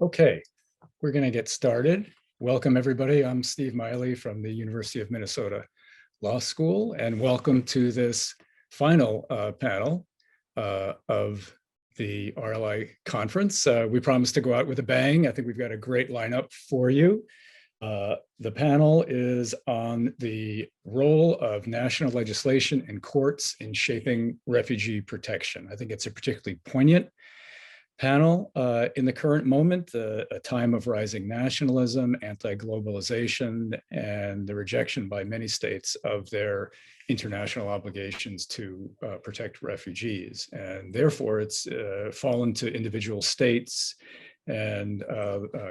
Okay, we're going to get started. Welcome, everybody. I'm Steve Meili from the University of Minnesota Law School, and welcome to this final panel of the RLI conference. We promised to go out with a bang. I think we've got a great lineup for you. The panel is on the role of national legislation and courts in shaping refugee protection. I think it's a particularly poignant panel in the current moment, a time of rising nationalism, anti-globalization, and the rejection by many states of their international obligations to protect refugees. And therefore, it's fallen to individual states and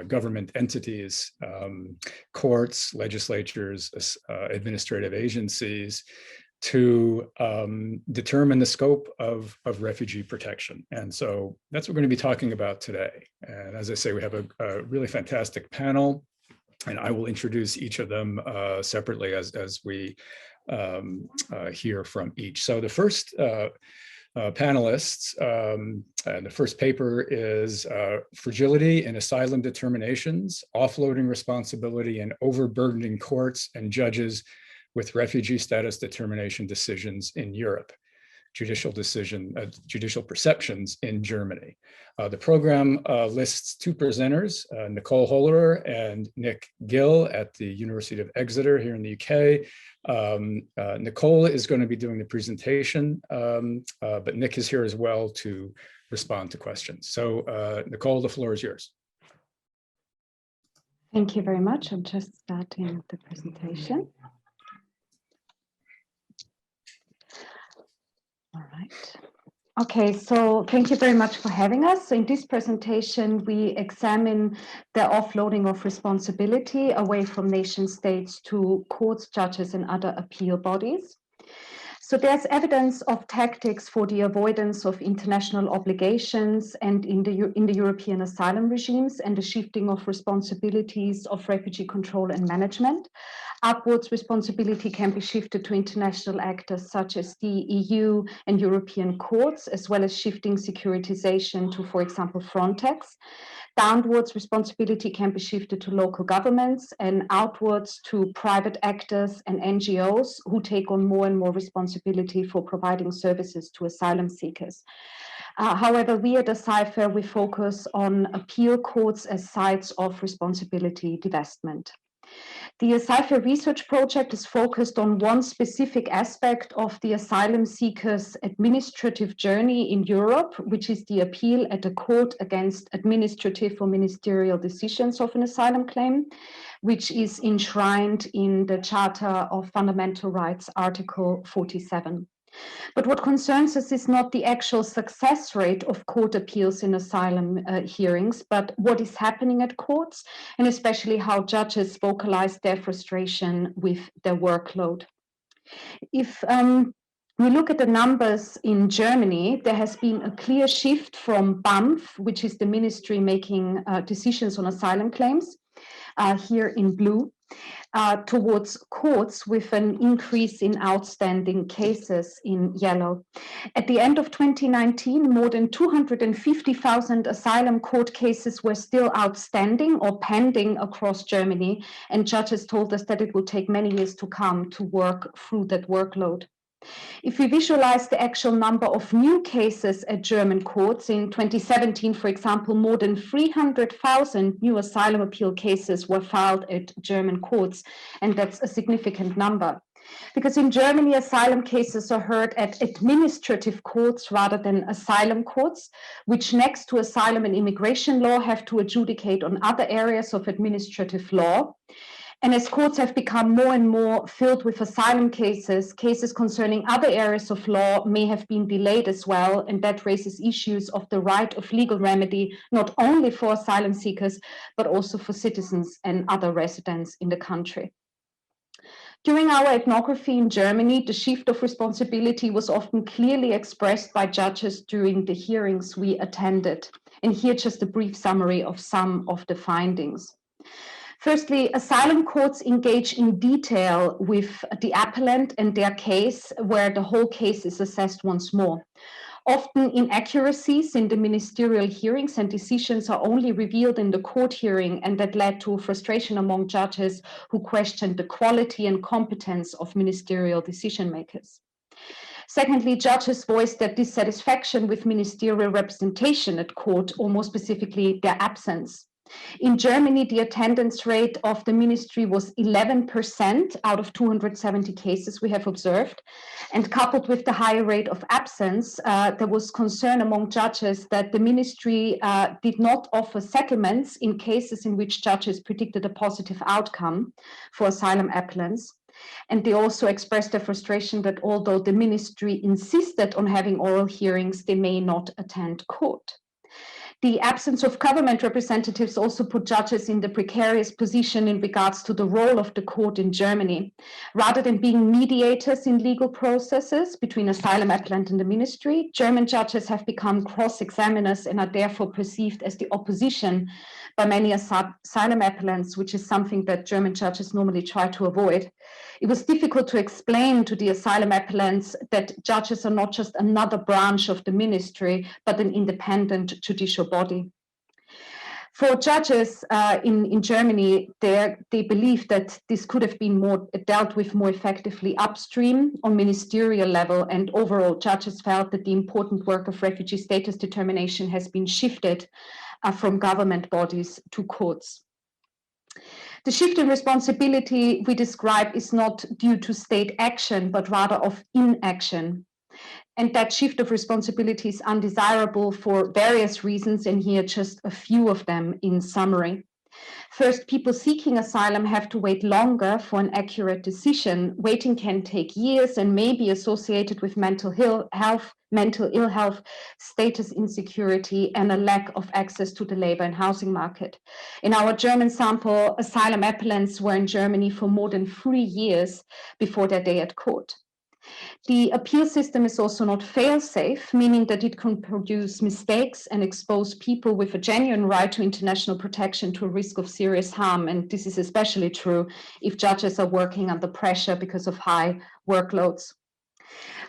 government entities, courts, legislatures, administrative agencies, to determine the scope of refugee protection. And so that's what we're going to be talking about today. And as I say, we have a really fantastic panel, and I will introduce each of them separately as we hear from each. So the first panelists, and the first paper is Fragility in Asylum Determinations, Offloading Responsibility and Overburdening Courts and Judges with Refugee Status Determination Decisions in Europe, Judicial Perceptions in Germany. The program lists two presenters, Nicole Hoellerer and Nick Gill at the University of Exeter here in the UK. Nicole is going to be doing the presentation, but Nick is here as well to respond to questions. So Nicole, the floor is yours. Thank you very much. I'm just starting the presentation. All right. Okay, so thank you very much for having us. So in this presentation, we examine the offloading of responsibility away from nation states to courts, judges, and other appeal bodies. So there's evidence of tactics for the avoidance of international obligations and in the European asylum regimes and the shifting of responsibilities of refugee control and management. Upwards responsibility can be shifted to international actors such as the EU and European courts, as well as shifting securitization to, for example, Frontex. Downwards responsibility can be shifted to local governments and outwards to private actors and NGOs who take on more and more responsibility for providing services to asylum seekers. However, we at Asylum, we focus on appeal courts as sites of responsibility divestment. The Asylum research project is focused on one specific aspect of the asylum seekers' administrative journey in Europe, which is the appeal at a court against administrative or ministerial decisions of an asylum claim, which is enshrined in the Charter of Fundamental Rights, Article 47. But what concerns us is not the actual success rate of court appeals in asylum hearings, but what is happening at courts, and especially how judges vocalize their frustration with their workload. If we look at the numbers in Germany, there has been a clear shift from BAMF, which is the ministry making decisions on asylum claims, here in blue, towards courts with an increase in outstanding cases in yellow. At the end of 2019, more than 250,000 asylum court cases were still outstanding or pending across Germany, and judges told us that it will take many years to come to work through that workload. If we visualize the actual number of new cases at German courts in 2017, for example, more than 300,000 new asylum appeal cases were filed at German courts, and that's a significant number. Because in Germany, asylum cases are heard at administrative courts rather than asylum courts, which next to asylum and immigration law have to adjudicate on other areas of administrative law. And as courts have become more and more filled with asylum cases, cases concerning other areas of law may have been delayed as well, and that raises issues of the right of legal remedy, not only for asylum seekers, but also for citizens and other residents in the country. During our ethnography in Germany, the shift of responsibility was often clearly expressed by judges during the hearings we attended. And here just a brief summary of some of the findings. Firstly, asylum courts engage in detail with the appellant and their case, where the whole case is assessed once more. Often inaccuracies in the ministerial hearings and decisions are only revealed in the court hearing, and that led to frustration among judges who questioned the quality and competence of ministerial decision makers. Secondly, judges voiced their dissatisfaction with ministerial representation at court, or more specifically, their absence. In Germany, the attendance rate of the ministry was 11% out of 270 cases we have observed. And coupled with the higher rate of absence, there was concern among judges that the ministry did not offer settlements in cases in which judges predicted a positive outcome for asylum applicants. And they also expressed their frustration that although the ministry insisted on having oral hearings, they may not attend court. The absence of government representatives also put judges in the precarious position in regards to the role of the court in Germany. Rather than being mediators in legal processes between asylum applicant and the ministry, German judges have become cross-examiners and are therefore perceived as the opposition by many asylum applicants, which is something that German judges normally try to avoid. It was difficult to explain to the asylum applicants that judges are not just another branch of the ministry, but an independent judicial body. For judges in Germany, they believe that this could have been dealt with more effectively upstream on ministerial level, and overall judges felt that the important work of refugee status determination has been shifted from government bodies to courts. The shift in responsibility we describe is not due to state action, but rather of inaction. And that shift of responsibility is undesirable for various reasons, and here just a few of them in summary. First, people seeking asylum have to wait longer for an accurate decision. Waiting can take years and may be associated with mental ill health, status insecurity, and a lack of access to the labor and housing market. In our German sample, asylum applicants were in Germany for more than 3 years before their day at court. The appeal system is also not fail-safe, meaning that it can produce mistakes and expose people with a genuine right to international protection to a risk of serious harm. And this is especially true if judges are working under pressure because of high workloads.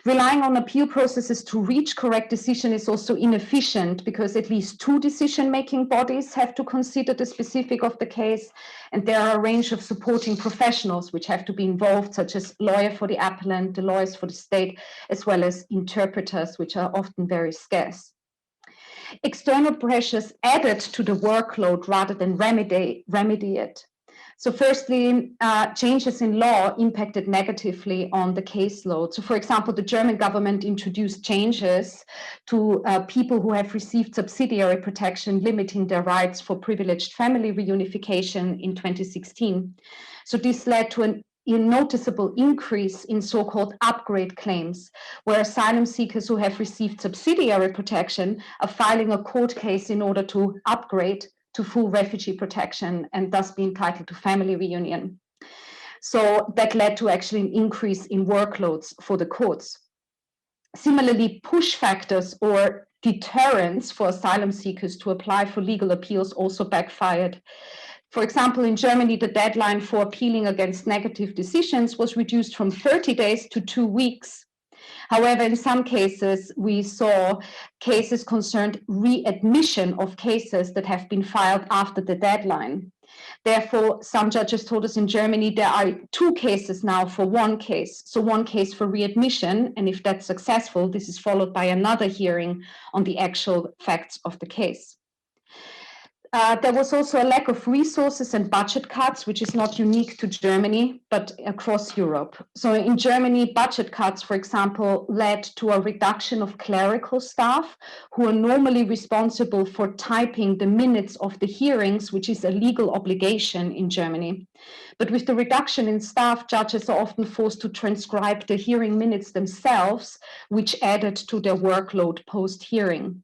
Relying on appeal processes to reach correct decision is also inefficient because at least 2 decision-making bodies have to consider the specific of the case, and there are a range of supporting professionals which have to be involved, such as lawyer for the applicant, the lawyers for the state, as well as interpreters, which are often very scarce. External pressures added to the workload rather than remedy it. So firstly, changes in law impacted negatively on the caseload. So for example, the German government introduced changes to people who have received subsidiary protection, limiting their rights for privileged family reunification in 2016. So this led to a noticeable increase in so-called upgrade claims, where asylum seekers who have received subsidiary protection are filing a court case in order to upgrade to full refugee protection and thus be entitled to family reunion. So that led to actually an increase in workloads for the courts. Similarly, push factors or deterrents for asylum seekers to apply for legal appeals also backfired. For example, in Germany, the deadline for appealing against negative decisions was reduced from 30 days to 2 weeks. However, in some cases, we saw cases concerned readmission of cases that have been filed after the deadline. Therefore, some judges told us in Germany there are 2 cases now for 1 case. So 1 case for readmission, and if that's successful, this is followed by another hearing on the actual facts of the case. There was also a lack of resources and budget cuts, which is not unique to Germany, but across Europe. So in Germany, budget cuts, for example, led to a reduction of clerical staff who are normally responsible for typing the minutes of the hearings, which is a legal obligation in Germany. But with the reduction in staff, judges are often forced to transcribe the hearing minutes themselves, which added to their workload post-hearing.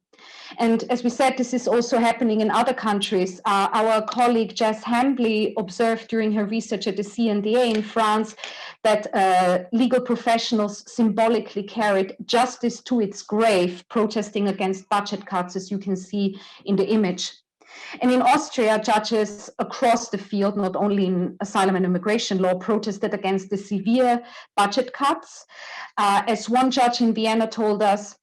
And as we said, this is also happening in other countries. Our colleague Jess Hambley observed during her research at the CNDA in France that legal professionals symbolically carried justice to its grave, protesting against budget cuts, as you can see in the image. And in Austria, judges across the field, not only in asylum and immigration law, protested against the severe budget cuts. As one judge in Vienna told us,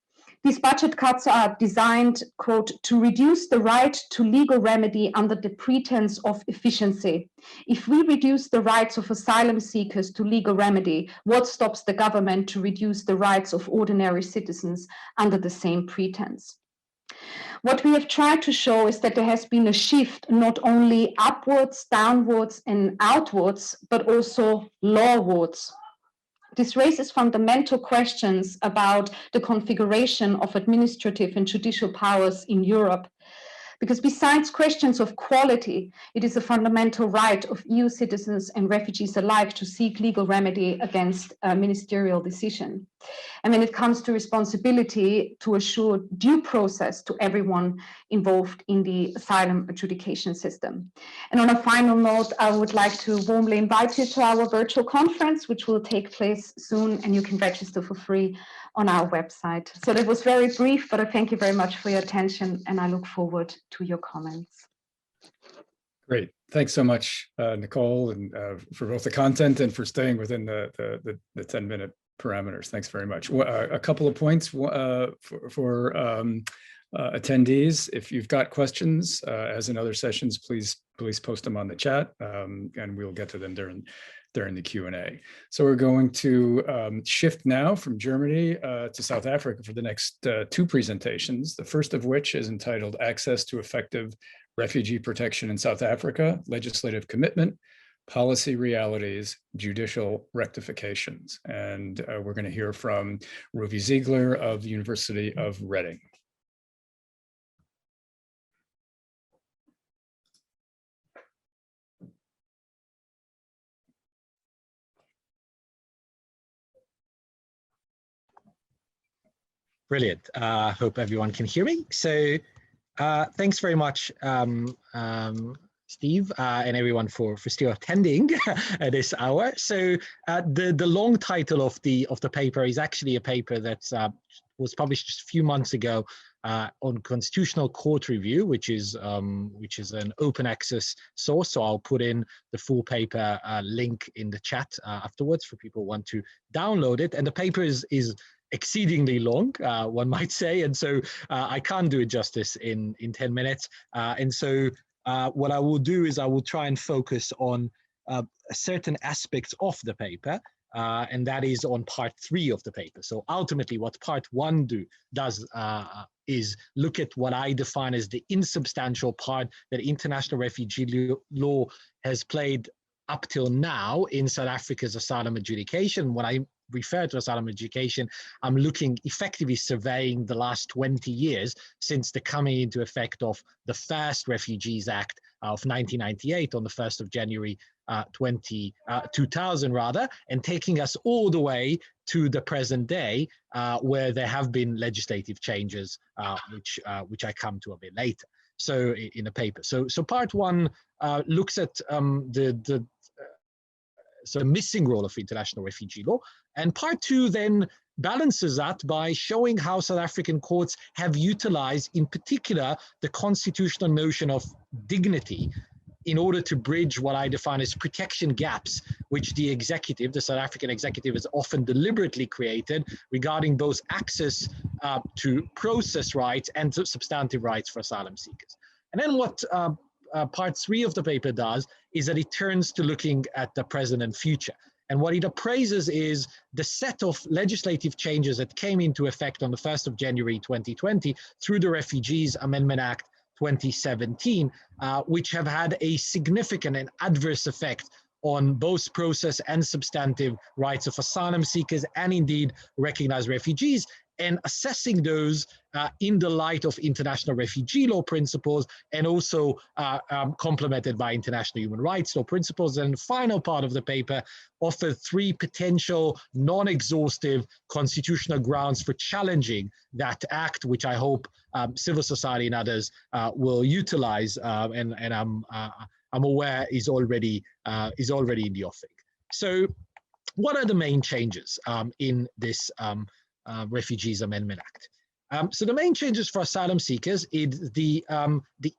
These budget cuts are designed, quote, to reduce the right to legal remedy under the pretense of efficiency. If we reduce the rights of asylum seekers to legal remedy, what stops the government to reduce the rights of ordinary citizens under the same pretense? What we have tried to show is that there has been a shift not only upwards, downwards, and outwards, but also lawwards. This raises fundamental questions about the configuration of administrative and judicial powers in Europe, because besides questions of quality, it is a fundamental right of EU citizens and refugees alike to seek legal remedy against a ministerial decision. And when it comes to responsibility to assure due process to everyone involved in the asylum adjudication system. And on a final note, I would like to warmly invite you to our virtual conference, which will take place soon, and you can register for free on our website. So that was very brief, but I thank you very much for your attention, and I look forward to your comments. Great. Thanks so much, Nicole, and for both the content and for staying within the 10-minute parameters. Thanks very much. A couple of points for attendees. If you've got questions, as in other sessions, please post them on the chat, and we'll get to them during the Q&A. So we're going to shift now from Germany to South Africa for the next two presentations, the first of which is entitled Access to Effective Refugee Protection in South Africa, Legislative Commitment, Policy Realities, Judicial Rectifications. And we're going to hear from Ruvi Ziegler of the University of Reading. Brilliant. Hope everyone can hear me. So thanks very much, Steve, and everyone for still attending at this hour. So the long title of the paper is actually a paper that was published just a few months ago on Constitutional Court Review, which is an open access source. So I'll put in the full paper link in the chat afterwards for people who want to download it. And the paper is exceedingly long, one might say, and so I can't do it justice in 10 minutes. And so what I will do is I will try and focus on certain aspects of the paper, and that is on part 3 of the paper. So ultimately what part 1 does is look at what I define as the insubstantial part that international refugee law has played up till now in South Africa's asylum adjudication. When I refer to asylum adjudication, I'm looking effectively surveying the last 20 years since the coming into effect of the first Refugees Act of 1998 on the 1st of January 2000 rather, and taking us all the way to the present day where there have been legislative changes, which I come to a bit later. So in the paper. So part 1 looks at the missing role of international refugee law. And part 2 then balances that by showing how South African courts have utilized, in particular, the constitutional notion of dignity in order to bridge what I define as protection gaps, which the executive, the South African executive, has often deliberately created regarding both access to process rights and to substantive rights for asylum seekers. And then what part 3 of the paper does is that it turns to looking at the present and future. And what it appraises is the set of legislative changes that came into effect on the 1st of January 2020 through the Refugees Amendment Act 2017, which have had a significant and adverse effect on both process and substantive rights of asylum seekers and indeed recognized refugees, and assessing those in the light of international refugee law principles and also complemented by international human rights law principles. And the final part of the paper offered 3 potential non-exhaustive constitutional grounds for challenging that act, which I hope civil society and others will utilize, and I'm aware is already in the offing. So what are the main changes in this Refugees Amendment Act? So the main changes for asylum seekers is the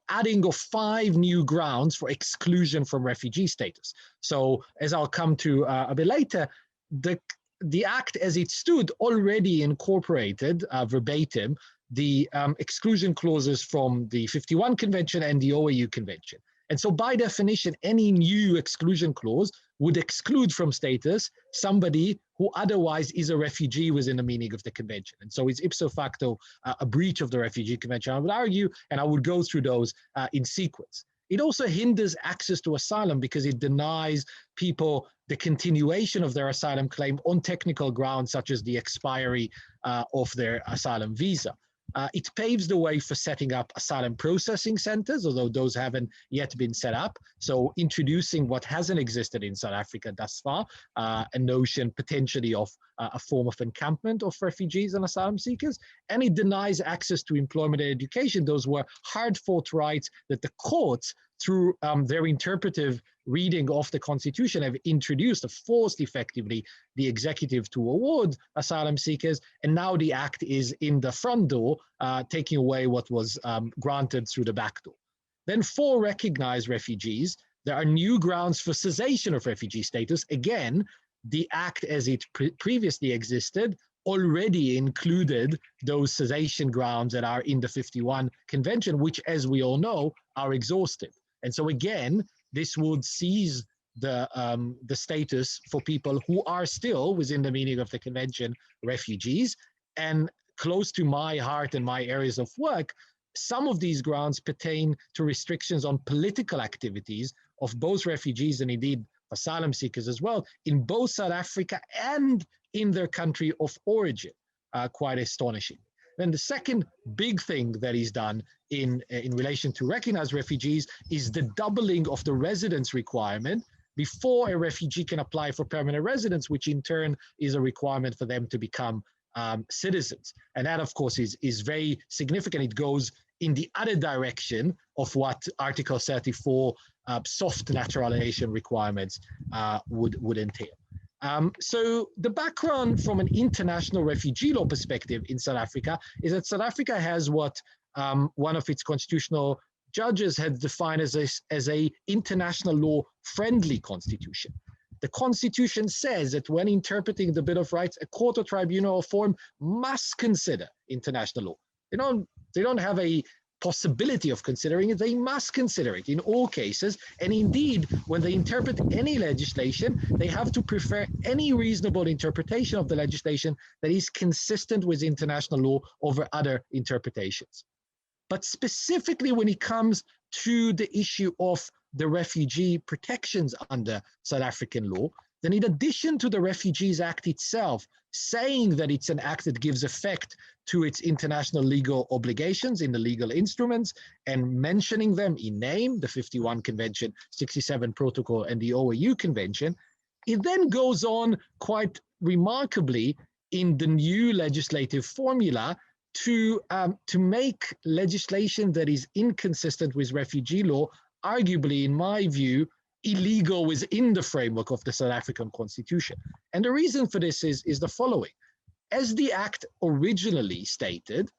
adding of 5 new grounds for exclusion from refugee status. So as I'll come to a bit later, the the Act as it stood already incorporated verbatim the exclusion clauses from the 51 Convention and the OAU Convention. And so by definition, any new exclusion clause would exclude from status somebody who otherwise is a refugee within the meaning of the convention. And so it's ipso facto a breach of the Refugee Convention, I would argue, and I would go through those in sequence. It also hinders access to asylum because it denies people the continuation of their asylum claim on technical grounds such as the expiry of their asylum visa. It paves the way for setting up asylum processing centres, although those haven't yet been set up. So introducing what hasn't existed in South Africa thus far, a notion potentially of a form of encampment of refugees and asylum seekers. And it denies access to employment and education. Those were hard-fought rights that the courts, through their interpretive reading of the Constitution, have introduced, forced effectively the executive to award asylum seekers, and now the Act is in the front door, taking away what was granted through the back door. Then for recognized refugees, there are new grounds for cessation of refugee status. Again, the Act as it previously existed already included those cessation grounds that are in the 51 Convention, which, as we all know, are exhaustive. And so again, this would seize the status for people who are still, within the meaning of the convention, refugees. And close to my heart and my areas of work, some of these grounds pertain to restrictions on political activities of both refugees and indeed asylum seekers as well, in both South Africa and in their country of origin, quite astonishing. Then the second big thing that is done in relation to recognized refugees is the doubling of the residence requirement before a refugee can apply for permanent residence, which in turn is a requirement for them to become citizens. And that, of course, is very significant. It goes in the other direction of what Article 34 soft naturalization requirements would entail. So the background from an international refugee law perspective in South Africa is that South Africa has what one of its constitutional judges had defined as a international law friendly constitution. The Constitution says that when interpreting the Bill of Rights, a court or tribunal or forum must consider international law. They don't have a possibility of considering it, they must consider it in all cases. And indeed, when they interpret any legislation, they have to prefer any reasonable interpretation of the legislation that is consistent with international law over other interpretations. But specifically when it comes to the issue of the refugee protections under South African law, then in addition to the Refugees Act itself saying that it's an act that gives effect to its international legal obligations in the legal instruments and mentioning them in name, the 51 Convention, 67 Protocol, and the OAU Convention, it then goes on quite remarkably in the new legislative formula to make legislation that is inconsistent with refugee law, arguably, in my view, illegal within the framework of the South African Constitution. And the reason for this is the following. As the Act originally stated,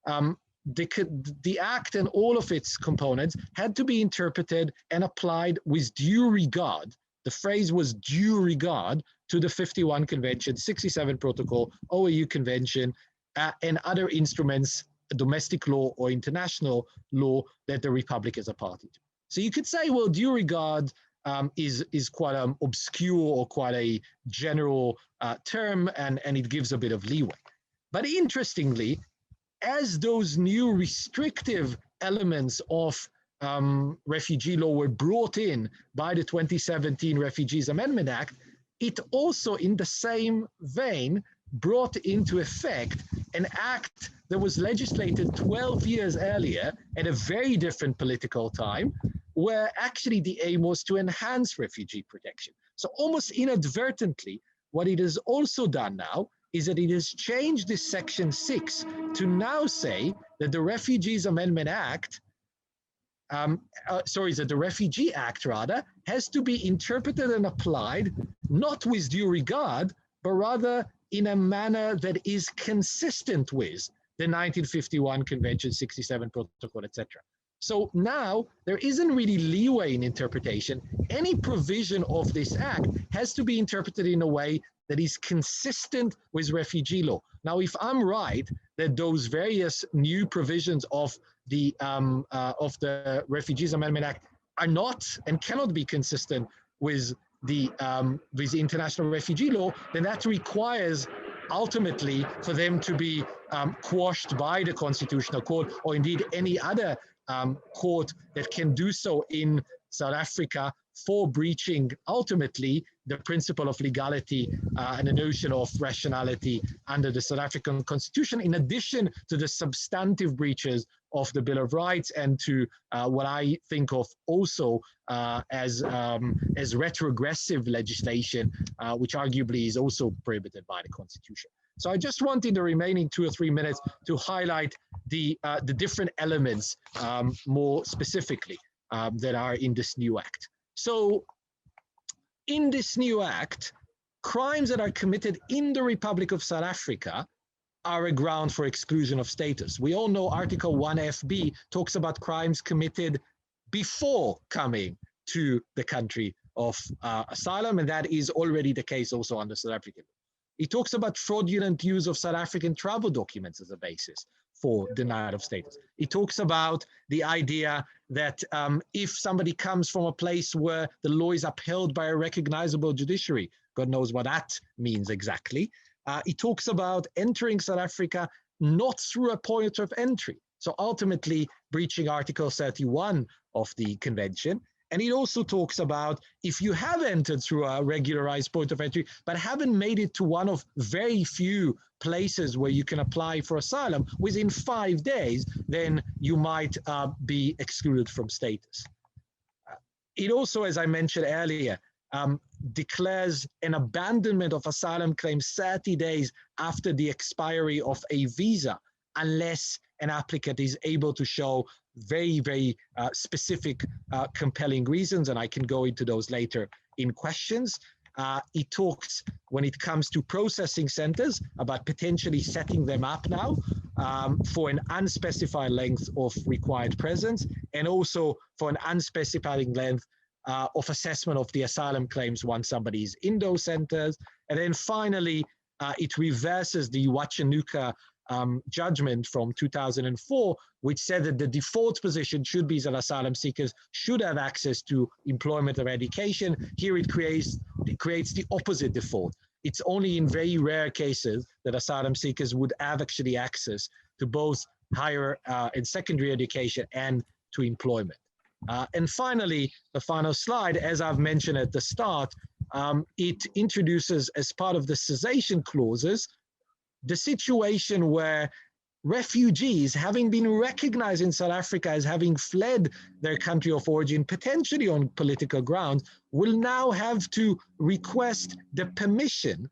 the Act and all of its components had to be interpreted and applied with due regard. The phrase was due regard to the 51 Convention, 67 Protocol, OAU Convention, and other instruments, domestic law or international law that the Republic is a party to. So you could say, well, due regard is quite an obscure or quite a general term, and it gives a bit of leeway. But interestingly, as those new restrictive elements of refugee law were brought in by the 2017 Refugees Amendment Act, it also, in the same vein, brought into effect an act that was legislated 12 years earlier at a very different political time, where actually the aim was to enhance refugee protection. So almost inadvertently, what it has also done now is that it has changed this Section 6 to now say that the Refugees Amendment Act, that the Refugee Act rather, has to be interpreted and applied not with due regard, but rather in a manner that is consistent with the 1951 Convention, 67 Protocol, etc. So now there isn't really leeway in interpretation. Any provision of this act has to be interpreted in a way that is consistent with refugee law. Now, if I'm right that those various new provisions of the Refugees Amendment Act are not and cannot be consistent with the international refugee law, then that requires ultimately for them to be quashed by the Constitutional Court, or indeed any other court that can do so in South Africa, for breaching ultimately the principle of legality and the notion of rationality under the South African Constitution, in addition to the substantive breaches of the Bill of Rights and to what I think of also as retrogressive legislation, which arguably is also prohibited by the Constitution. So I just want in the remaining 2 or 3 minutes to highlight the different elements more specifically that are in this new act. So in this new act, crimes that are committed in the Republic of South Africa are a ground for exclusion of status. We all know Article 1FB talks about crimes committed before coming to the country of asylum, and that is already the case also under South African law. It talks about fraudulent use of South African travel documents as a basis for denial of status. It talks about the idea that if somebody comes from a place where the law is upheld by a recognizable judiciary, God knows what that means exactly. It talks about entering South Africa not through a point of entry. So ultimately breaching Article 31 of the convention. And it also talks about if you have entered through a regularized point of entry, but haven't made it to one of very few places where you can apply for asylum within 5 days, then you might be excluded from status. It also, as I mentioned earlier, declares an abandonment of asylum claims 30 days after the expiry of a visa, unless an applicant is able to show very, very specific, compelling reasons, and I can go into those later in questions. It talks, when it comes to processing centers, about potentially setting them up now for an unspecified length of required presence, and also for an unspecified length of assessment of the asylum claims once somebody is in those centers. And then finally, it reverses the Wachanuka judgment from 2004, which said that the default position should be that asylum seekers should have access to employment or education. Here it creates the opposite default. It's only in very rare cases that asylum seekers would have actually access to both higher and secondary education and to employment. And finally, the final slide, as I've mentioned at the start, it introduces, as part of the cessation clauses, the situation where refugees, having been recognized in South Africa as having fled their country of origin, potentially on political grounds, will now have to request the permission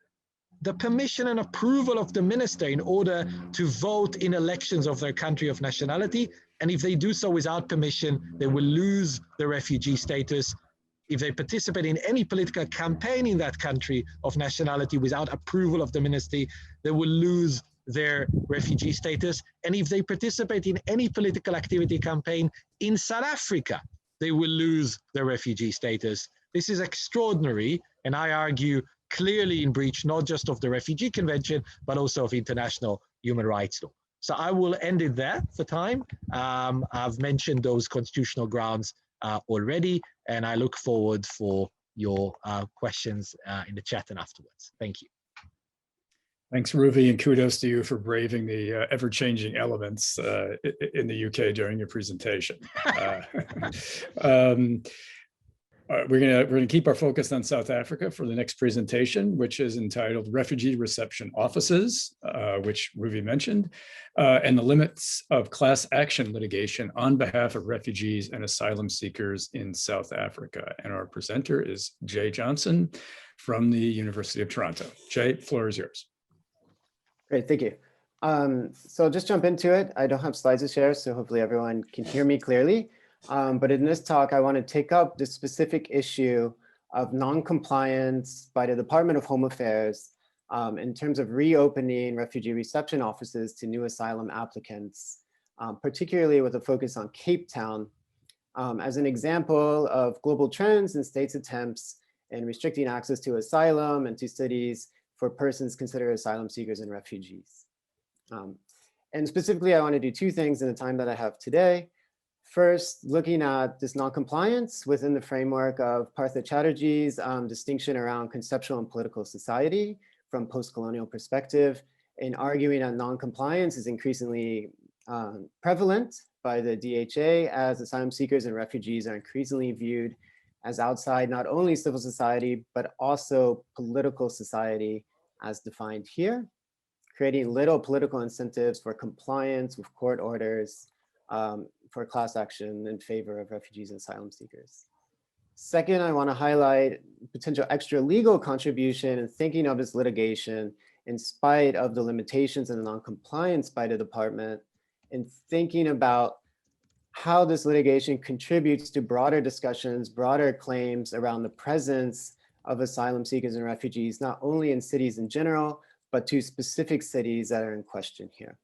and approval of the minister in order to vote in elections of their country of nationality. And if they do so without permission, they will lose their refugee status. If they participate in any political campaign in that country of nationality without approval of the ministry, they will lose their refugee status. And if they participate in any political activity campaign in South Africa, they will lose their refugee status. This is extraordinary, and I argue clearly in breach not just of the Refugee Convention, but also of international human rights law. So I will end it there for time. I've mentioned those constitutional grounds already, and I look forward for your questions in the chat and afterwards. Thank you. Thanks, Ruvi, and kudos to you for braving the ever-changing elements in the UK during your presentation. We're gonna keep our focus on South Africa for the next presentation, which is entitled Refugee Reception Offices, which Ruvi mentioned, and the limits of class action litigation on behalf of refugees and asylum seekers in South Africa. And our presenter is Jay Johnson from the University of Toronto. Jay, the floor is yours. Great, thank you. So I'll just jump into it. I don't have slides to share, so hopefully everyone can hear me clearly. But in this talk, I want to take up the specific issue of non-compliance by the Department of Home Affairs in terms of reopening refugee reception offices to new asylum applicants, particularly with a focus on Cape Town, as an example of global trends and states' attempts in restricting access to asylum and to studies for persons considered asylum seekers and refugees. And specifically, I want to do two things in the time that I have today. First, looking at this non-compliance within the framework of Partha Chatterjee's distinction around conceptual and political society from post-colonial perspective, and arguing that non-compliance is increasingly prevalent by the DHA as asylum seekers and refugees are increasingly viewed as outside not only civil society, but also political society as defined here, creating little political incentives for compliance with court orders for class action in favor of refugees and asylum seekers. Second, I want to highlight potential extra legal contribution in thinking of this litigation in spite of the limitations and the non-compliance by the department, and thinking about how this litigation contributes to broader discussions, broader claims around the presence of asylum seekers and refugees, not only in cities in general, but to specific cities that are in question here.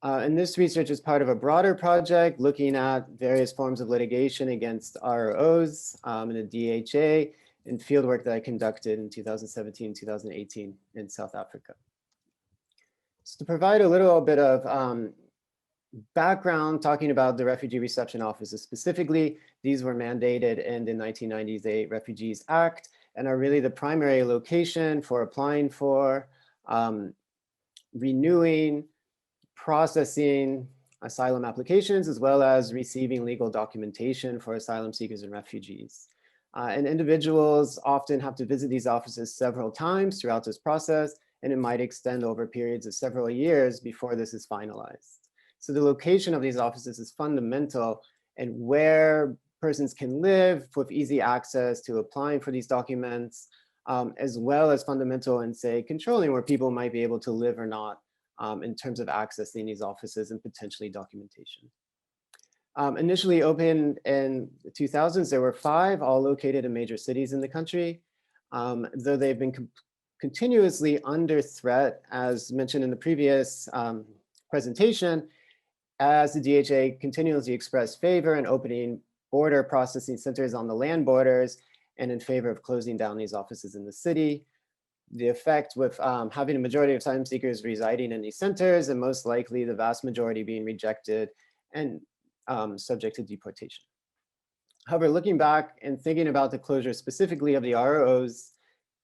And this research is part of a broader project looking at various forms of litigation against ROs in the DHA and fieldwork that I conducted in 2017, 2018 in South Africa. So to provide a little bit of background talking about the refugee reception offices specifically, these were mandated in the 1998 Refugees Act and are really the primary location for applying for, renewing, processing asylum applications, as well as receiving legal documentation for asylum seekers and refugees. And individuals often have to visit these offices several times throughout this process, and it might extend over periods of several years before this is finalized. So the location of these offices is fundamental, and where persons can live with easy access to applying for these documents, as well as fundamental in, say, controlling where people might be able to live or not in terms of accessing these offices and potentially documentation. Initially opened in the 2000s, there were 5, all located in major cities in the country. Though they've been continuously under threat, as mentioned in the previous presentation, as the DHA continuously expressed favor in opening border processing centers on the land borders and in favor of closing down these offices in the city. The effect with having a majority of asylum seekers residing in these centers and most likely the vast majority being rejected and subject to deportation. However, looking back and thinking about the closure specifically of the ROs,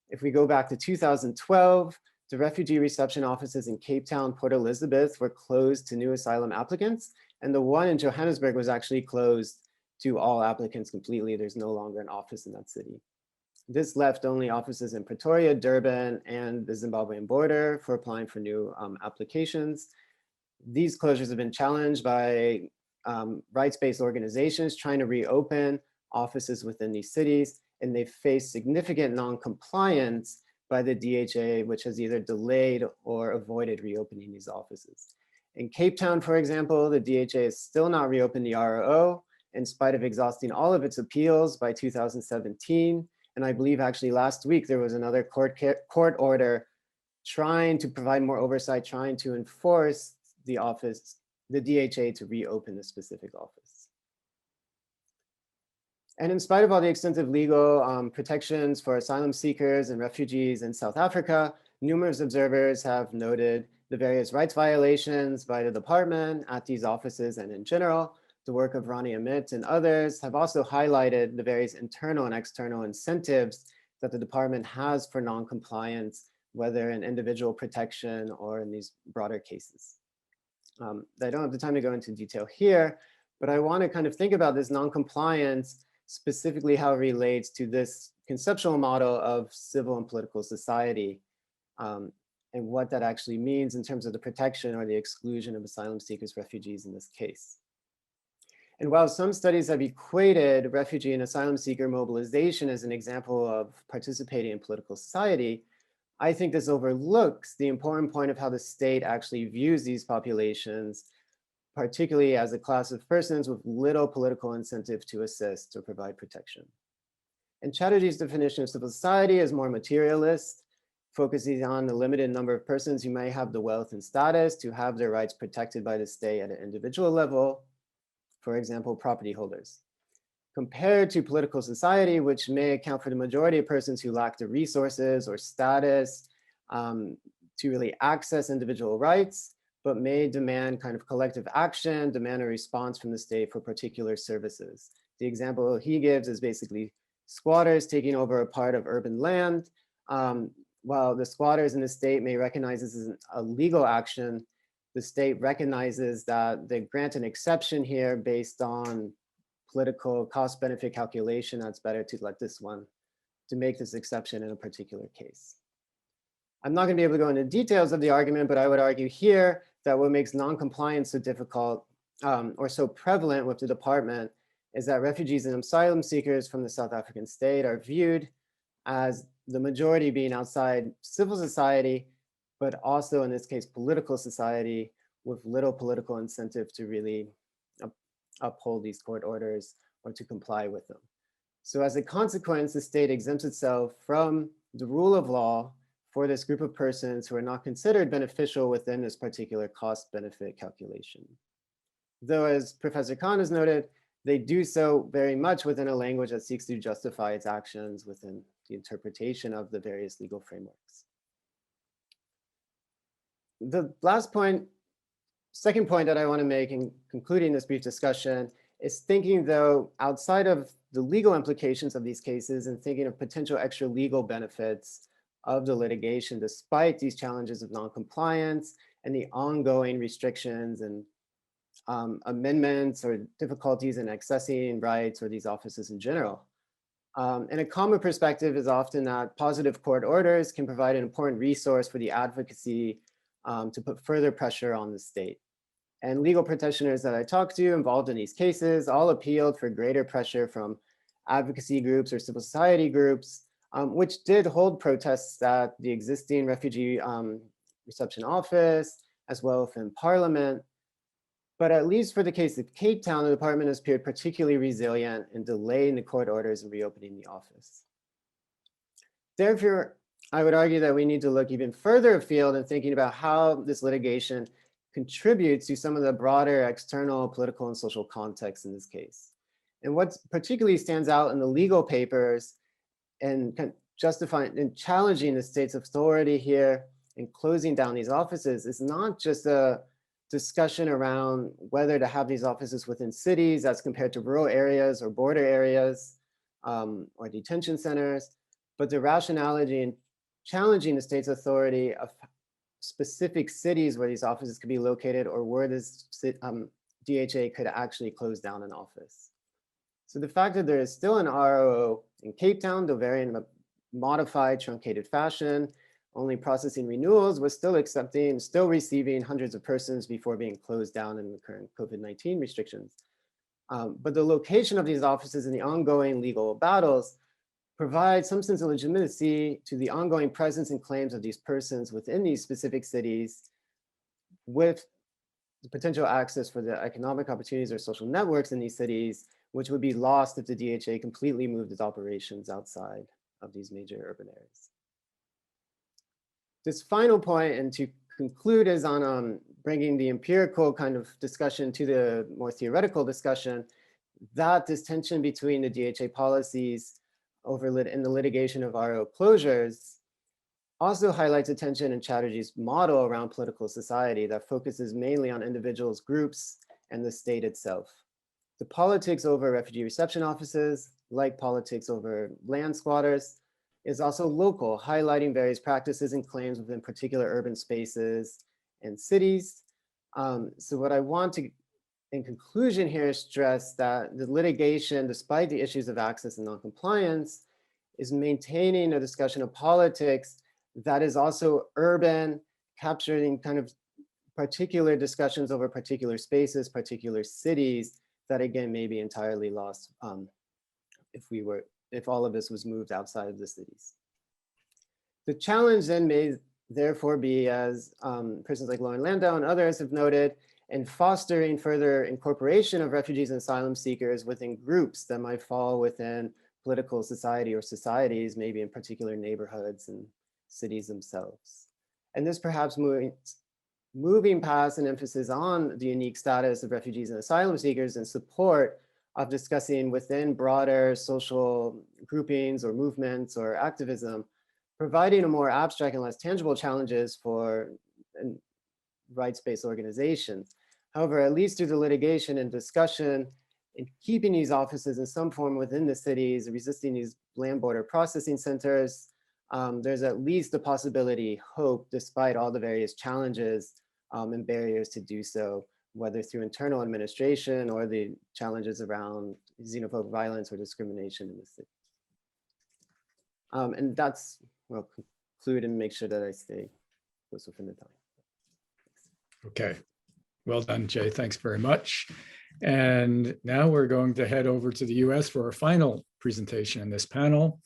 if we go back to 2012, the refugee reception offices in Cape Town, Port Elizabeth were closed to new asylum applicants, and the one in Johannesburg was actually closed to all applicants completely. There's no longer an office in that city. This left only offices in Pretoria, Durban, and the Zimbabwean border for applying for new applications. These closures have been challenged by rights-based organizations trying to reopen offices within these cities, and they face significant non-compliance by the DHA, which has either delayed or avoided reopening these offices. In Cape Town, for example, the DHA has still not reopened the RO in spite of exhausting all of its appeals by 2017. And I believe actually last week there was another court order trying to provide more oversight, trying to enforce the DHA to reopen the specific office. And in spite of all the extensive legal protections for asylum seekers and refugees in South Africa, numerous observers have noted the various rights violations by the department at these offices and in general. The work of Ronnie Amit and others have also highlighted the various internal and external incentives that the department has for non-compliance, whether in individual protection or in these broader cases. I don't have the time to go into detail here, but I want to kind of think about this non-compliance, specifically how it relates to this conceptual model of civil and political society, and what that actually means in terms of the protection or the exclusion of asylum seekers, refugees in this case. And while some studies have equated refugee and asylum seeker mobilization as an example of participating in political society, I think this overlooks the important point of how the state actually views these populations, particularly as a class of persons with little political incentive to assist or provide protection. And Chatterjee's definition of civil society is more materialist, focusing on the limited number of persons who may have the wealth and status to have their rights protected by the state at an individual level, for example, property holders. compared to political society, which may account for the majority of persons who lack the resources or status to really access individual rights, but may demand kind of collective action, demand a response from the state for particular services. The example he gives is basically squatters taking over a part of urban land. While the squatters in the state may recognize this as a legal action, the state recognizes that they grant an exception here based on political cost-benefit calculation. That's better to let this one, to make this exception in a particular case. I'm not going to be able to go into details of the argument, but I would argue here that what makes non-compliance so difficult or so prevalent with the department is that refugees and asylum seekers from the South African state are viewed as the majority being outside civil society, but also in this case, political society with little political incentive to really uphold these court orders or to comply with them. So as a consequence, the state exempts itself from the rule of law for this group of persons who are not considered beneficial within this particular cost-benefit calculation. Though, as Professor Khan has noted, they do so very much within a language that seeks to justify its actions within the interpretation of the various legal frameworks. The last point, second point that I want to make in concluding this brief discussion is thinking, though, outside of the legal implications of these cases and thinking of potential extra legal benefits of the litigation, despite these challenges of non-compliance and the ongoing restrictions and amendments or difficulties in accessing rights or these offices in general. And a common perspective is often that positive court orders can provide an important resource for the advocacy to put further pressure on the state. And legal practitioners that I talked to involved in these cases all appealed for greater pressure from advocacy groups or civil society groups, which did hold protests at the existing refugee reception office, as well as in Parliament. But at least for the case of Cape Town, the department has appeared particularly resilient in delaying the court orders and reopening the office. Therefore, I would argue that we need to look even further afield in thinking about how this litigation contributes to some of the broader external political and social context in this case. And what particularly stands out in the legal papers and justifying and challenging the state's authority here and closing down these offices is not just a discussion around whether to have these offices within cities as compared to rural areas or border areas or detention centers, but the rationality in challenging the state's authority of specific cities where these offices could be located or where this DHA could actually close down an office. So the fact that there is still an ROO in Cape Town, though very in a modified, truncated fashion, only processing renewals, was still accepting, still receiving hundreds of persons before being closed down in the current COVID-19 restrictions. But the location of these offices and the ongoing legal battles provide some sense of legitimacy to the ongoing presence and claims of these persons within these specific cities with the potential access for the economic opportunities or social networks in these cities, which would be lost if the DHA completely moved its operations outside of these major urban areas. This final point, and to conclude, is on bringing the empirical kind of discussion to the more theoretical discussion, that this tension between the DHA policies in the litigation of RO closures also highlights a tension in Chatterjee's model around political society that focuses mainly on individuals, groups, and the state itself. The politics over refugee reception offices, like politics over land squatters, is also local, highlighting various practices and claims within particular urban spaces and cities. So what I want to, in conclusion here, is stress that the litigation, despite the issues of access and noncompliance, is maintaining a discussion of politics that is also urban, capturing kind of particular discussions over particular spaces, particular cities, that again may be entirely lost if all of this was moved outside of the cities. The challenge then may therefore be, as persons like Lauren Landau and others have noted, in fostering further incorporation of refugees and asylum seekers within groups that might fall within political society or societies, maybe in particular neighborhoods and cities themselves. And this perhaps moving past an emphasis on the unique status of refugees and asylum seekers in support of discussing within broader social groupings or movements or activism, providing a more abstract and less tangible challenges for rights-based organizations. However, at least through the litigation and discussion, in keeping these offices in some form within the cities, resisting these land border processing centers, there's at least a possibility, hope, despite all the various challenges and barriers to do so, whether through internal administration or the challenges around xenophobic violence or discrimination in the city. And that's, well, conclude and make sure that I stay close within the time. Okay, well done, Jay. Thanks very much. And now we're going to head over to the US for our final presentation in this panel,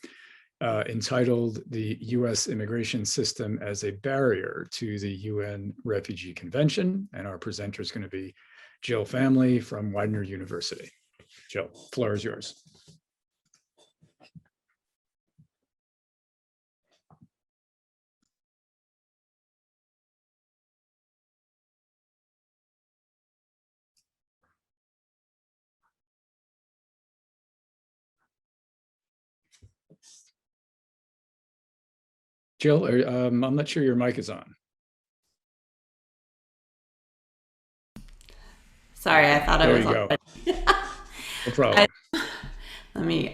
entitled The US Immigration System as a Barrier to the UN Refugee Convention. And our presenter is going to be Gill Family from Widener University. Gill, floor is yours. Jill, I'm not sure your mic is on. Sorry, I thought I was on. There you go. No problem. Let me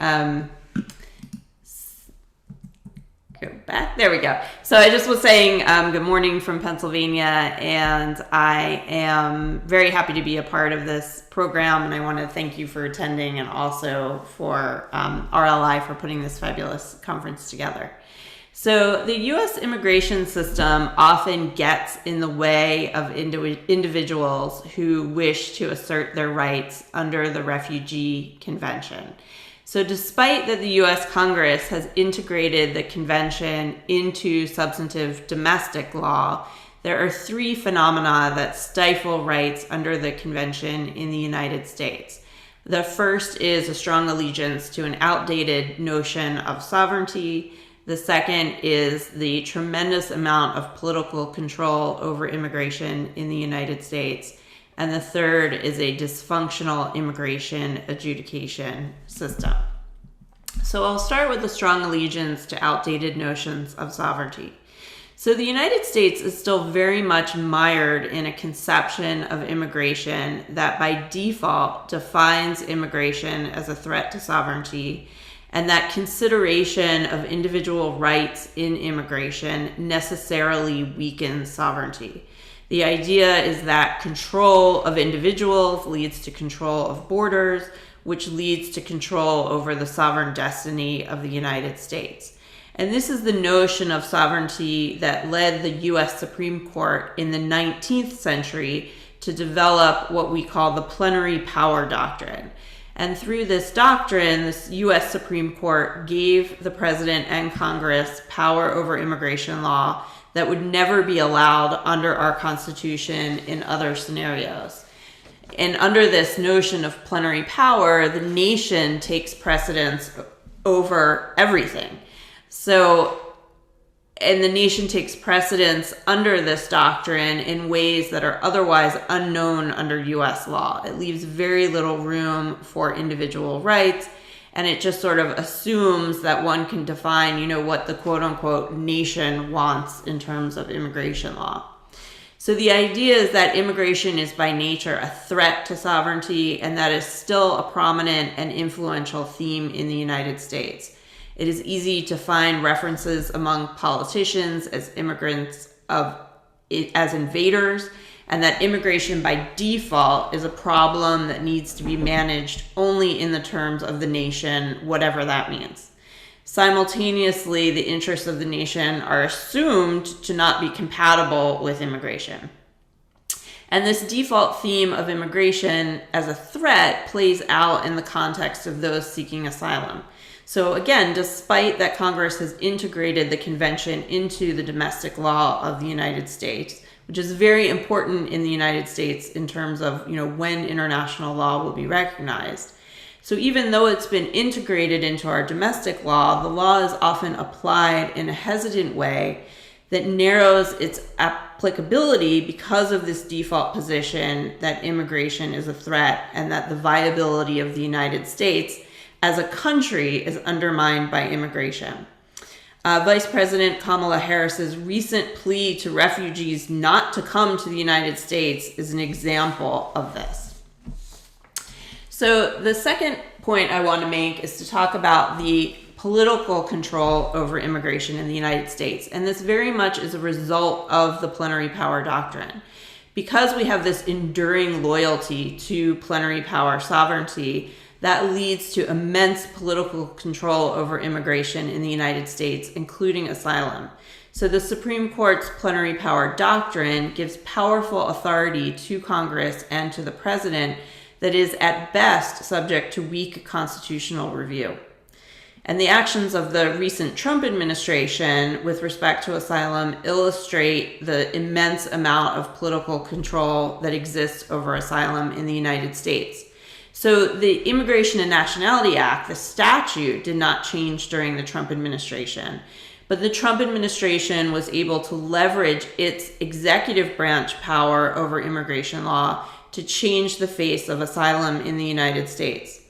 go back. There we go. So I just was saying good morning from Pennsylvania, and I am very happy to be a part of this program, and I want to thank you for attending and also for RLI for putting this fabulous conference together. So the U.S. immigration system often gets in the way of individuals who wish to assert their rights under the Refugee Convention. So despite that the U.S. Congress has integrated the convention into substantive domestic law, there are three phenomena that stifle rights under the convention in the United States. The first is a strong allegiance to an outdated notion of sovereignty. The second is the tremendous amount of political control over immigration in the United States. And the third is a dysfunctional immigration adjudication system. So I'll start with the strong allegiance to outdated notions of sovereignty. So the United States is still very much mired in a conception of immigration that by default defines immigration as a threat to sovereignty, and that consideration of individual rights in immigration necessarily weakens sovereignty. The idea is that control of individuals leads to control of borders, which leads to control over the sovereign destiny of the United States. And this is the notion of sovereignty that led the US Supreme Court in the 19th century to develop what we call the plenary power doctrine. And through this doctrine, the US Supreme Court gave the president and Congress power over immigration law that would never be allowed under our Constitution in other scenarios. And under this notion of plenary power, the nation takes precedence over everything. And the nation takes precedence under this doctrine in ways that are otherwise unknown under US law. It leaves very little room for individual rights, and it just sort of assumes that one can define, what the quote unquote nation wants in terms of immigration law. So the idea is that immigration is by nature a threat to sovereignty, and that is still a prominent and influential theme in the United States. It is easy to find references among politicians as as invaders, and that immigration by default is a problem that needs to be managed only in the terms of the nation, whatever that means. Simultaneously, the interests of the nation are assumed to not be compatible with immigration. And this default theme of immigration as a threat plays out in the context of those seeking asylum. So again, despite that Congress has integrated the convention into the domestic law of the United States, which is very important in the United States in terms of, when international law will be recognized. So even though it's been integrated into our domestic law, the law is often applied in a hesitant way that narrows its applicability because of this default position that immigration is a threat and that the viability of the United States as a country is undermined by immigration. Vice President Kamala Harris's recent plea to refugees not to come to the United States is an example of this. So the second point I want to make is to talk about the political control over immigration in the United States. And this very much is a result of the plenary power doctrine. Because we have this enduring loyalty to plenary power sovereignty, that leads to immense political control over immigration in the United States, including asylum. So the Supreme Court's plenary power doctrine gives powerful authority to Congress and to the president that is at best subject to weak constitutional review. And the actions of the recent Trump administration with respect to asylum illustrate the immense amount of political control that exists over asylum in the United States. So the Immigration and Nationality Act, the statute, did not change during the Trump administration. But the Trump administration was able to leverage its executive branch power over immigration law to change the face of asylum in the United States.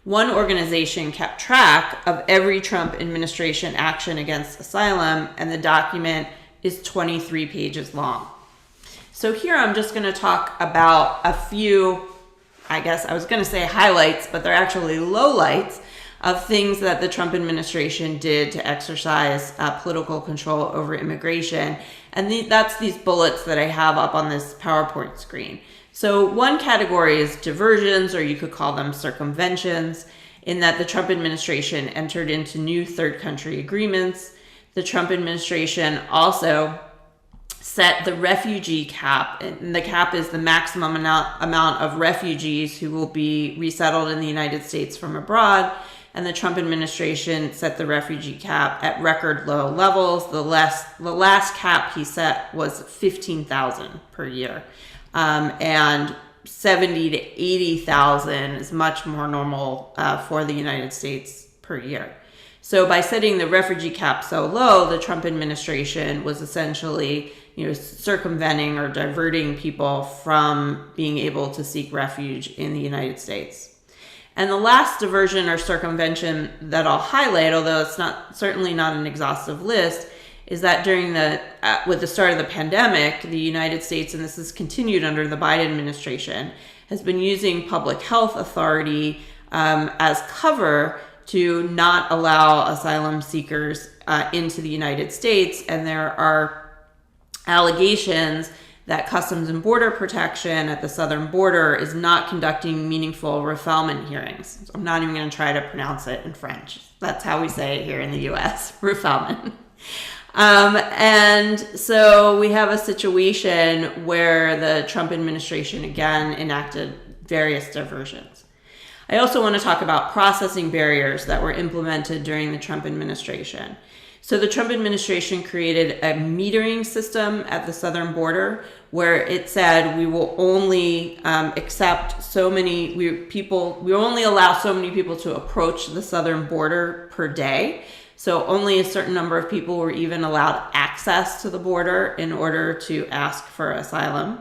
One organization kept track of every Trump administration action against asylum, and the document is 23 pages long. So here I'm just going to talk about a few, I guess I was going to say highlights, but they're actually lowlights of things that the Trump administration did to exercise political control over immigration. And that's these bullets that I have up on this PowerPoint screen. So one category is diversions, or you could call them circumventions, in that the Trump administration entered into new third country agreements. The Trump administration also set the refugee cap, and the cap is the maximum amount of refugees who will be resettled in the United States from abroad. And the Trump administration set the refugee cap at record low levels. The last cap he set was 15,000 per year. And 70 to 80,000 is much more normal for the United States per year. So by setting the refugee cap so low, the Trump administration was essentially, circumventing or diverting people from being able to seek refuge in the United States. And the last diversion or circumvention that I'll highlight, although it's certainly not an exhaustive list, is that with the start of the pandemic, the United States, and this has continued under the Biden administration, has been using public health authority as cover to not allow asylum seekers into the United States. And there are allegations that Customs and Border Protection at the southern border is not conducting meaningful refoulement hearings. So I'm not even going to try to pronounce it in French. That's how we say it here in the US, refoulement. And so we have a situation where the Trump administration again enacted various diversions. I also want to talk about processing barriers that were implemented during the Trump administration. So the Trump administration created a metering system at the southern border where it said we will only accept so many people, we only allow so many people to approach the southern border per day. So only a certain number of people were even allowed access to the border in order to ask for asylum.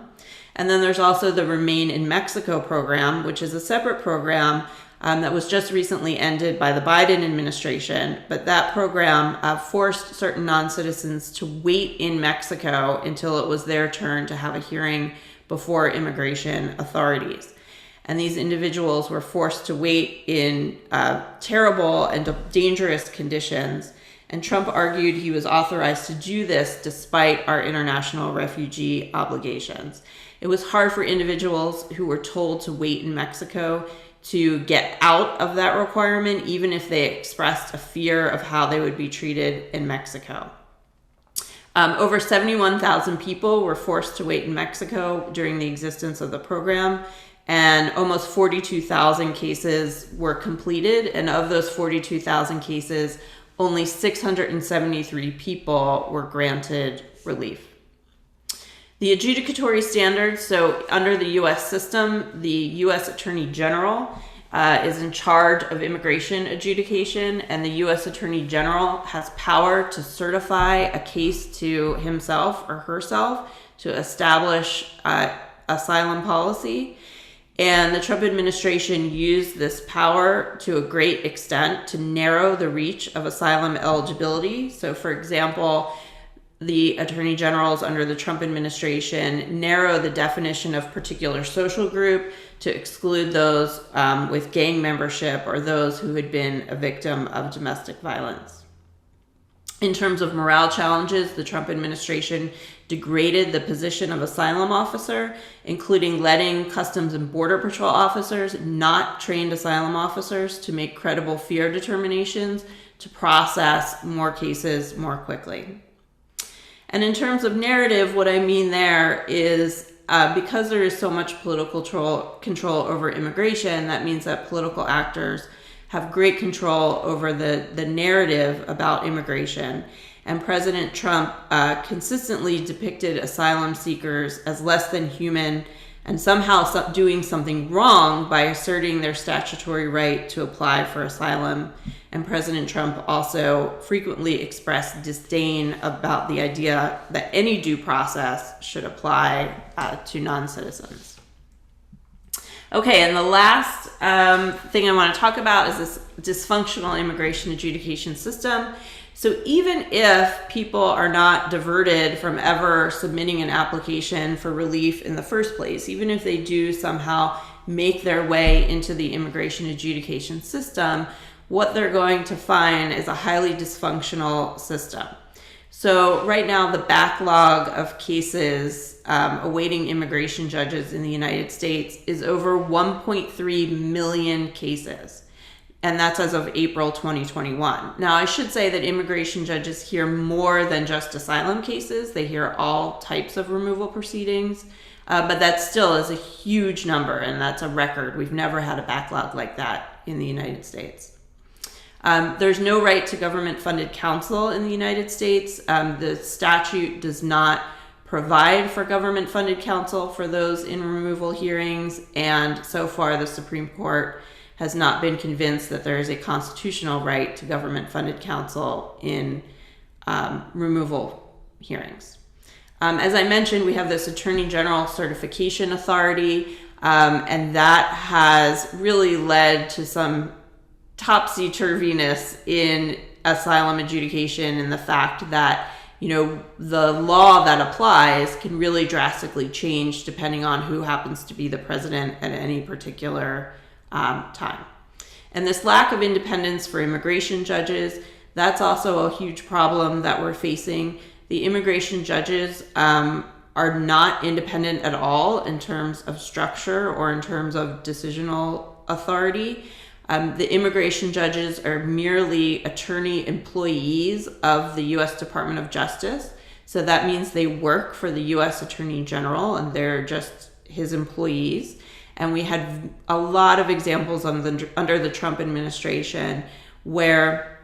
And then there's also the Remain in Mexico program, which is a separate program that was just recently ended by the Biden administration. But that program forced certain non-citizens to wait in Mexico until it was their turn to have a hearing before immigration authorities. And these individuals were forced to wait in terrible and dangerous conditions. And Trump argued he was authorized to do this despite our international refugee obligations. It was hard for individuals who were told to wait in Mexico to get out of that requirement, even if they expressed a fear of how they would be treated in Mexico. Over 71,000 people were forced to wait in Mexico during the existence of the program, and almost 42,000 cases were completed. And of those 42,000 cases, only 673 people were granted relief. The adjudicatory standards, so under the U.S. system, the U.S. Attorney General is in charge of immigration adjudication, and the U.S. Attorney General has power to certify a case to himself or herself to establish asylum policy. And the Trump administration used this power to a great extent to narrow the reach of asylum eligibility. So, for example, the attorney generals under the Trump administration narrow the definition of particular social group to exclude those with gang membership or those who had been a victim of domestic violence. In terms of morale challenges, the Trump administration degraded the position of asylum officer, including letting Customs and Border Patrol officers, not trained asylum officers, to make credible fear determinations to process more cases more quickly. And in terms of narrative, what I mean there is because there is so much political control over immigration, that means that political actors have great control over the narrative about immigration. And President Trump consistently depicted asylum seekers as less than human and somehow doing something wrong by asserting their statutory right to apply for asylum. And President Trump also frequently expressed disdain about the idea that any due process should apply to non-citizens. Okay, and the last thing I want to talk about is this dysfunctional immigration adjudication system. So even if people are not diverted from ever submitting an application for relief in the first place, even if they do somehow make their way into the immigration adjudication system, what they're going to find is a highly dysfunctional system. So right now, the backlog of cases awaiting immigration judges in the United States is over 1.3 million cases. And that's as of April 2021. Now, I should say that immigration judges hear more than just asylum cases. They hear all types of removal proceedings, but that still is a huge number, and that's a record. We've never had a backlog like that in the United States. There's no right to government-funded counsel in the United States. The statute does not provide for government-funded counsel for those in removal hearings, and so far the Supreme Court has not been convinced that there is a constitutional right to government-funded counsel in removal hearings. As I mentioned, we have this Attorney General Certification Authority, and that has really led to some topsy-turviness in asylum adjudication, and the fact that, you know, the law that applies can really drastically change depending on who happens to be the president at any particular time. And this lack of independence for immigration judges, that's also a huge problem that we're facing. The immigration judges are not independent at all in terms of structure or in terms of decisional authority. The immigration judges are merely attorney employees of the U.S. Department of Justice. So that means they work for the U.S. Attorney General and they're just his employees. And we had a lot of examples under the Trump administration where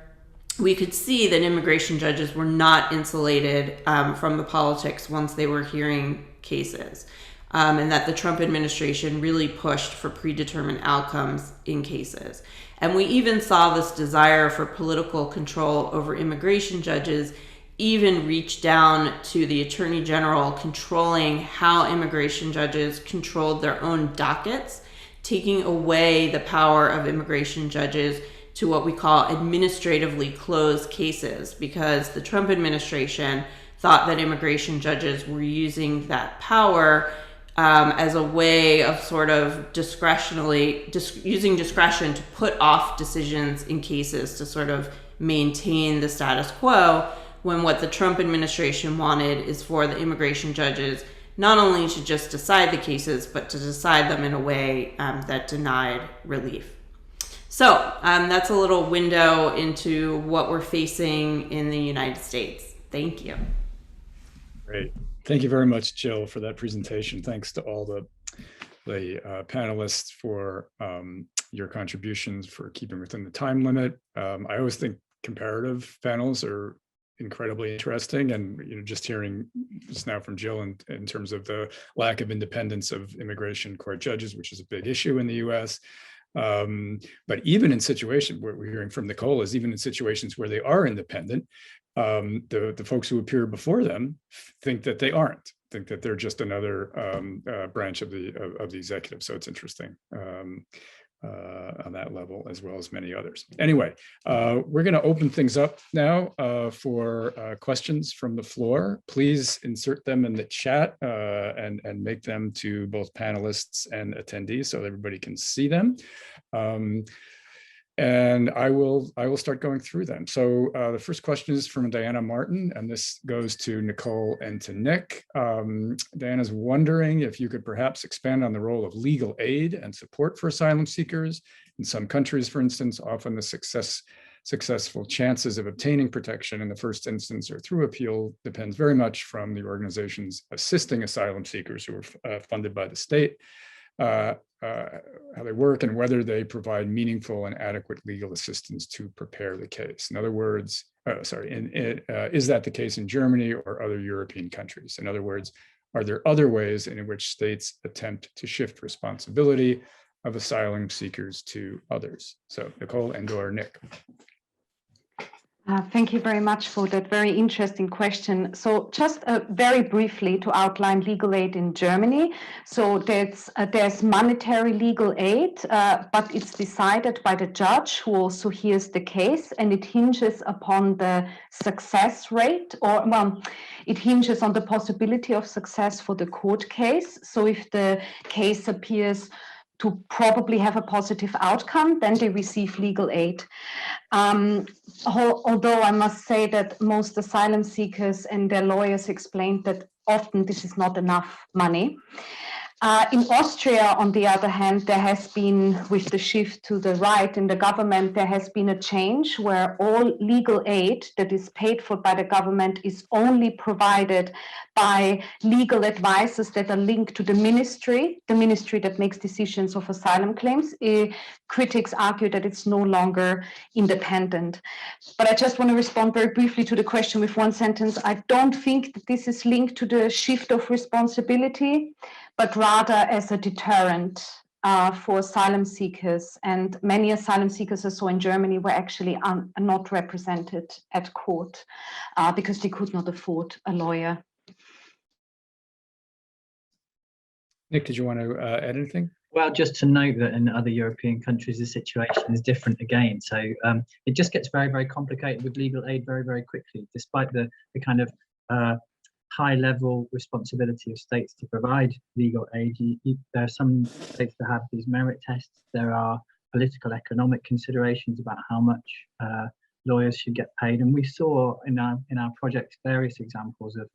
we could see that immigration judges were not insulated from the politics once they were hearing cases. And that the Trump administration really pushed for predetermined outcomes in cases. And we even saw this desire for political control over immigration judges even reach down to the Attorney General controlling how immigration judges controlled their own dockets, taking away the power of immigration judges to what we call administratively closed cases, because the Trump administration thought that immigration judges were using that power as a way of sort of using discretion to put off decisions in cases to sort of maintain the status quo, when what the Trump administration wanted is for the immigration judges not only to just decide the cases, but to decide them in a way that denied relief. So that's a little window into what we're facing in the United States. Thank you. Great. Thank you very much, Jill, for that presentation. Thanks to all the panelists for your contributions, for keeping within the time limit. I always think comparative panels are incredibly interesting, and just hearing just now from Jill in terms of the lack of independence of immigration court judges, which is a big issue in the U.S., But even in situations, what we're hearing from Nicole is even in situations where they are independent, the folks who appear before them think that they aren't, think that they're just another branch of the executive. So it's interesting on that level, as well as many others. Anyway, we're going to open things up now for questions from the floor. Please insert them in the chat and make them to both panelists and attendees so everybody can see them. And I will start going through them. So the first question is from Diana Martin, and this goes to Nicole and to Nick. Diana's wondering if you could perhaps expand on the role of legal aid and support for asylum seekers. In some countries, for instance, often the successful chances of obtaining protection in the first instance or through appeal depends very much from the organizations assisting asylum seekers who are funded by the state. How they work and whether they provide meaningful and adequate legal assistance to prepare the case. In other words, is that the case in Germany or other European countries? In other words, are there other ways in which states attempt to shift responsibility of asylum seekers to others? So Nicole and/or Nick. Thank you very much for that very interesting question. So just very briefly to outline legal aid in Germany. So there's monetary legal aid, but it's decided by the judge who also hears the case, and it hinges upon the success rate, or well, it hinges on the possibility of success for the court case. So if the case appears to probably have a positive outcome, then they receive legal aid. Although I must say that most asylum seekers and their lawyers explained that often this is not enough money. In Austria, on the other hand, there has been, with the shift to the right in the government, there has been a change where all legal aid that is paid for by the government is only provided by legal advisors that are linked to the ministry that makes decisions of asylum claims. Critics argue that it's no longer independent. But I just want to respond very briefly to the question with one sentence. I don't think that this is linked to the shift of responsibility, but rather as a deterrent for asylum seekers. And many asylum seekers also in Germany were actually not represented at court because they could not afford a lawyer. Nick, did you want to add anything? Well, just to note that in other European countries, the situation is different again. So it just gets very, very complicated with legal aid very, very quickly, despite the kind of high-level responsibility of states to provide legal aid. There are some states that have these merit tests. There are political economic considerations about how much lawyers should get paid. And we saw in our project various examples of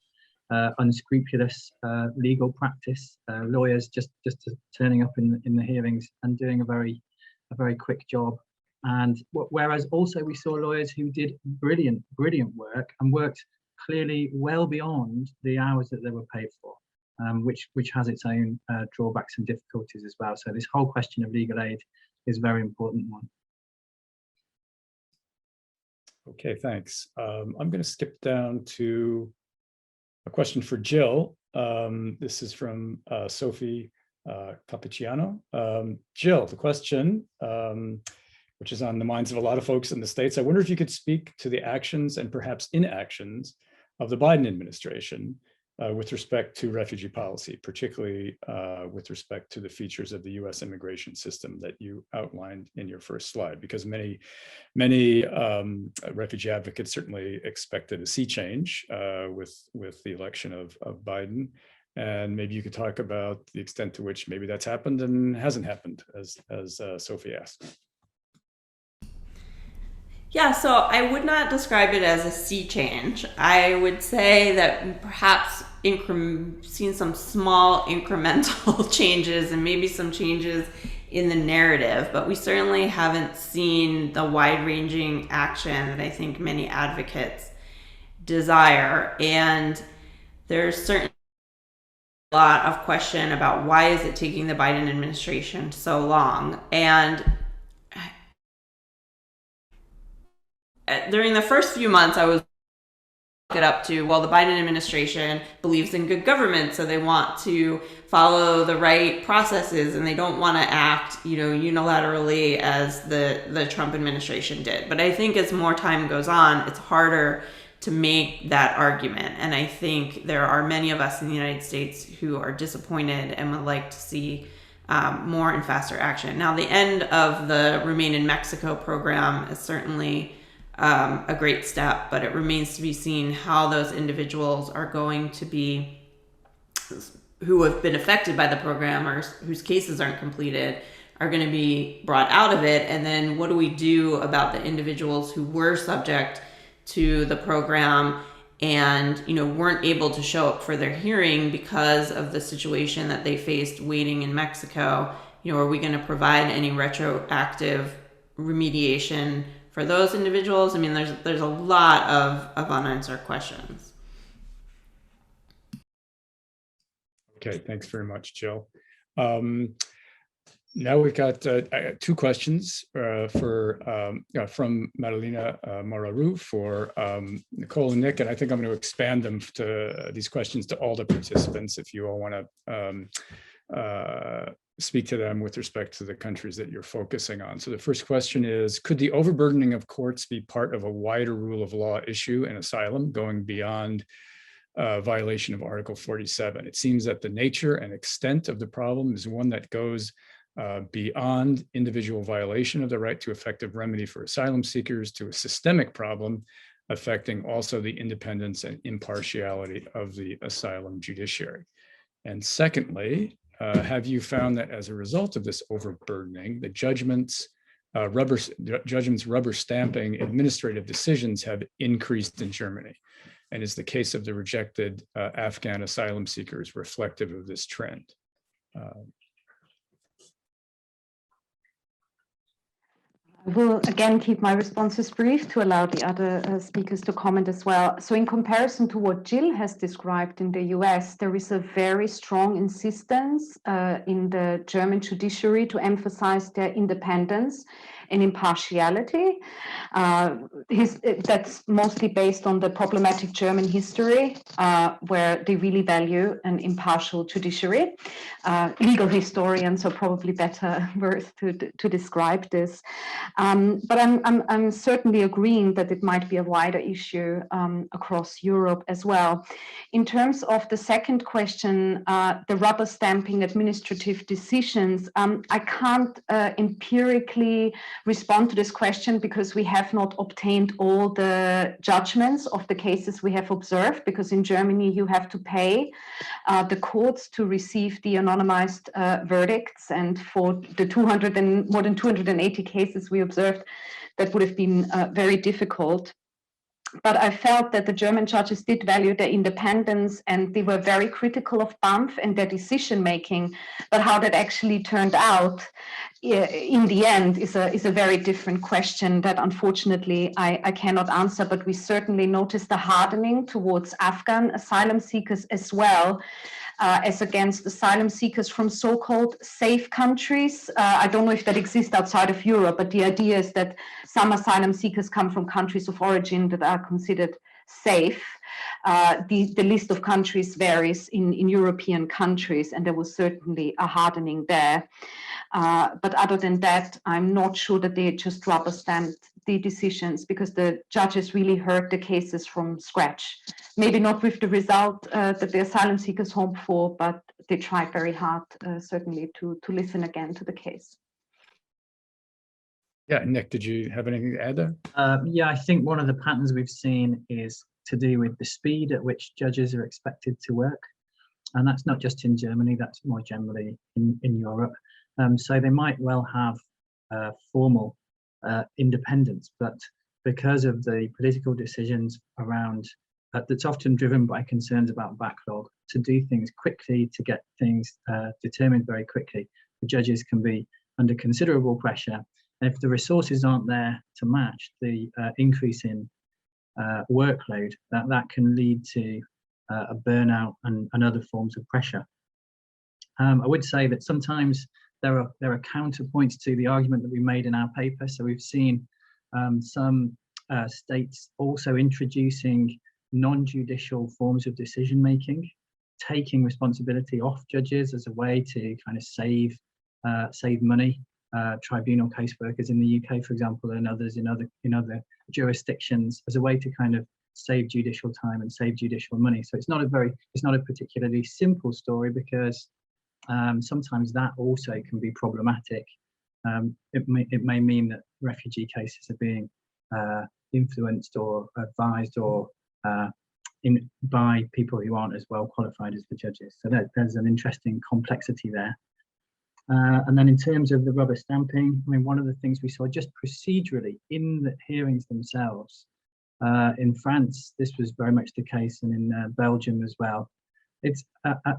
unscrupulous legal practice, lawyers just turning up in the hearings and doing a very quick job. And whereas also we saw lawyers who did brilliant work and worked clearly well beyond the hours that they were paid for, which has its own drawbacks and difficulties as well. So this whole question of legal aid is a very important one. Okay, thanks. I'm going to skip down to a question for Gill. This is from Sophie Cappucciano. Gill, the question, which is on the minds of a lot of folks in the States. I wonder if you could speak to the actions and perhaps inactions of the Biden administration with respect to refugee policy, particularly with respect to the features of the US immigration system that you outlined in your first slide, because many refugee advocates certainly expected a sea change with the election of Biden. And maybe you could talk about the extent to which maybe that's happened and hasn't happened, as Sophie asked. Yeah, so I would not describe it as a sea change. I would say that perhaps seen some small incremental changes and maybe some changes in the narrative, but we certainly haven't seen the wide-ranging action that I think many advocates desire. And there's certainly a lot of question about why is it taking the Biden administration so long. And during the first few months, I was it up to, well, the Biden administration believes in good government, so they want to follow the right processes and they don't want to act, unilaterally as the Trump administration did. But I think as more time goes on, it's harder to make that argument. And I think there are many of us in the United States who are disappointed and would like to see more and faster action. Now, the end of the Remain in Mexico program is certainly a great step, but it remains to be seen how those individuals are going to be, who have been affected by the program or whose cases aren't completed, are going to be brought out of it. And then what do we do about the individuals who were subject to the program and weren't able to show up for their hearing because of the situation that they faced waiting in Mexico? Are we going to provide any retroactive remediation for those individuals? I mean, there's a lot of unanswered questions. Okay, thanks very much, Jill. Now we've got two questions from Madalena Moraru for Nicole and Nick, and I think I'm going to expand them to these questions to all the participants if you all want to speak to them with respect to the countries that you're focusing on. So the first question is, could the overburdening of courts be part of a wider rule of law issue in asylum going beyond violation of Article 47? It seems that the nature and extent of the problem is one that goes beyond individual violation of the right to effective remedy for asylum seekers to a systemic problem affecting also the independence and impartiality of the asylum judiciary. And secondly, have you found that as a result of this overburdening, the judgments rubber stamping administrative decisions have increased in Germany? And is the case of the rejected Afghan asylum seekers reflective of this trend? I will again keep my responses brief to allow the other speakers to comment as well. So in comparison to what Gill has described in the US, there is a very strong insistence in the German judiciary to emphasize their independence and impartiality. That's mostly based on the problematic German history, where they really value an impartial judiciary. Legal historians are probably better words to describe this. But I'm certainly agreeing that it might be a wider issue across Europe as well. In terms of the second question, the rubber stamping administrative decisions, I can't empirically respond to this question because we have not obtained all the judgments of the cases we have observed, because in Germany you have to pay the courts to receive the anonymized verdicts, and for the more than 280 cases we observed, that would have been very difficult. But I felt that the German judges did value their independence, and they were very critical of BAMF and their decision making. But how that actually turned out in the end is a very different question that unfortunately I cannot answer. But we certainly noticed a hardening towards Afghan asylum seekers as well, as against asylum seekers from so-called safe countries. I don't know if that exists outside of Europe, but the idea is that some asylum seekers come from countries of origin that are considered safe. The list of countries varies in European countries, and there was certainly a hardening there. But other than that, I'm not sure that they just rubber stamped the decisions, because the judges really heard the cases from scratch. Maybe not with the result that the asylum seekers hoped for, but they tried very hard, certainly, to listen again to the case. Yeah, Nick, did you have anything to add there? Yeah, I think one of the patterns we've seen is to do with the speed at which judges are expected to work. And that's not just in Germany, that's more generally in Europe. So they might well have formal independence, but because of the political decisions around, that's often driven by concerns about backlog, to do things quickly, to get things determined very quickly, the judges can be under considerable pressure. And if the resources aren't there to match the increase in workload, that can lead to a burnout and other forms of pressure. I would say that sometimes there are counterpoints to the argument that we made in our paper. So we've seen some states also introducing non-judicial forms of decision making, taking responsibility off judges as a way to kind of save money. Tribunal caseworkers in the UK, for example, and others in other jurisdictions, as a way to kind of save judicial time and save judicial money. So it's not a particularly simple story, because sometimes that also can be problematic. It may mean that refugee cases are being influenced or advised or by people who aren't as well qualified as the judges. So there's an interesting complexity there. And then in terms of the rubber stamping, I mean, one of the things we saw just procedurally in the hearings themselves, in France, this was very much the case, and in Belgium as well. It's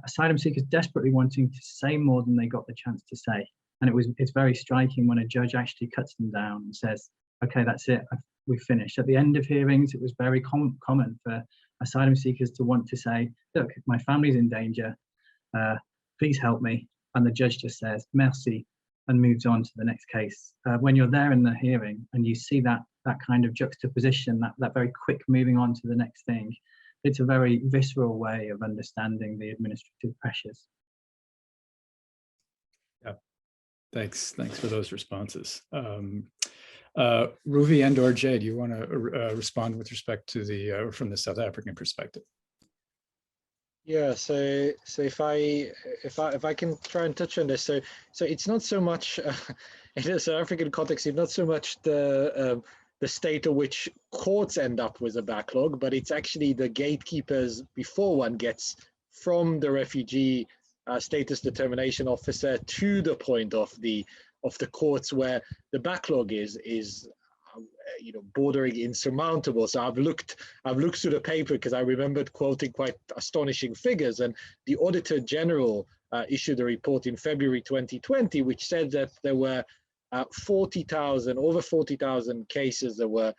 asylum seekers desperately wanting to say more than they got the chance to say. And it's very striking when a judge actually cuts them down and says, okay, that's it, we've finished. At the end of hearings, it was very common for asylum seekers to want to say, look, my family's in danger, please help me. And the judge just says, merci, and moves on to the next case. When you're there in the hearing and you see that kind of juxtaposition, that very quick moving on to the next thing, it's a very visceral way of understanding the administrative pressures. Yeah, thanks for those responses. Ruvi and or Jay, do you want to respond with respect to the from the South African perspective? Yeah, so if I can try and touch on this, so it's not so much in the South African context, it's not so much the state to which courts end up with a backlog, but it's actually the gatekeepers before one gets from the refugee status determination officer to the point of the courts where the backlog is bordering insurmountable. So I've looked through the paper because I remembered quoting quite astonishing figures, and the Auditor General issued a report in February 2020 which said that there were over 40,000 cases that were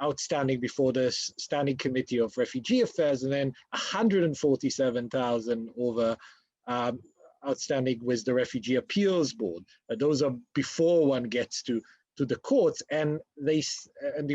outstanding before the Standing Committee of Refugee Affairs, and then 147,000 over outstanding with the Refugee Appeals Board. Those are before one gets to the courts, and the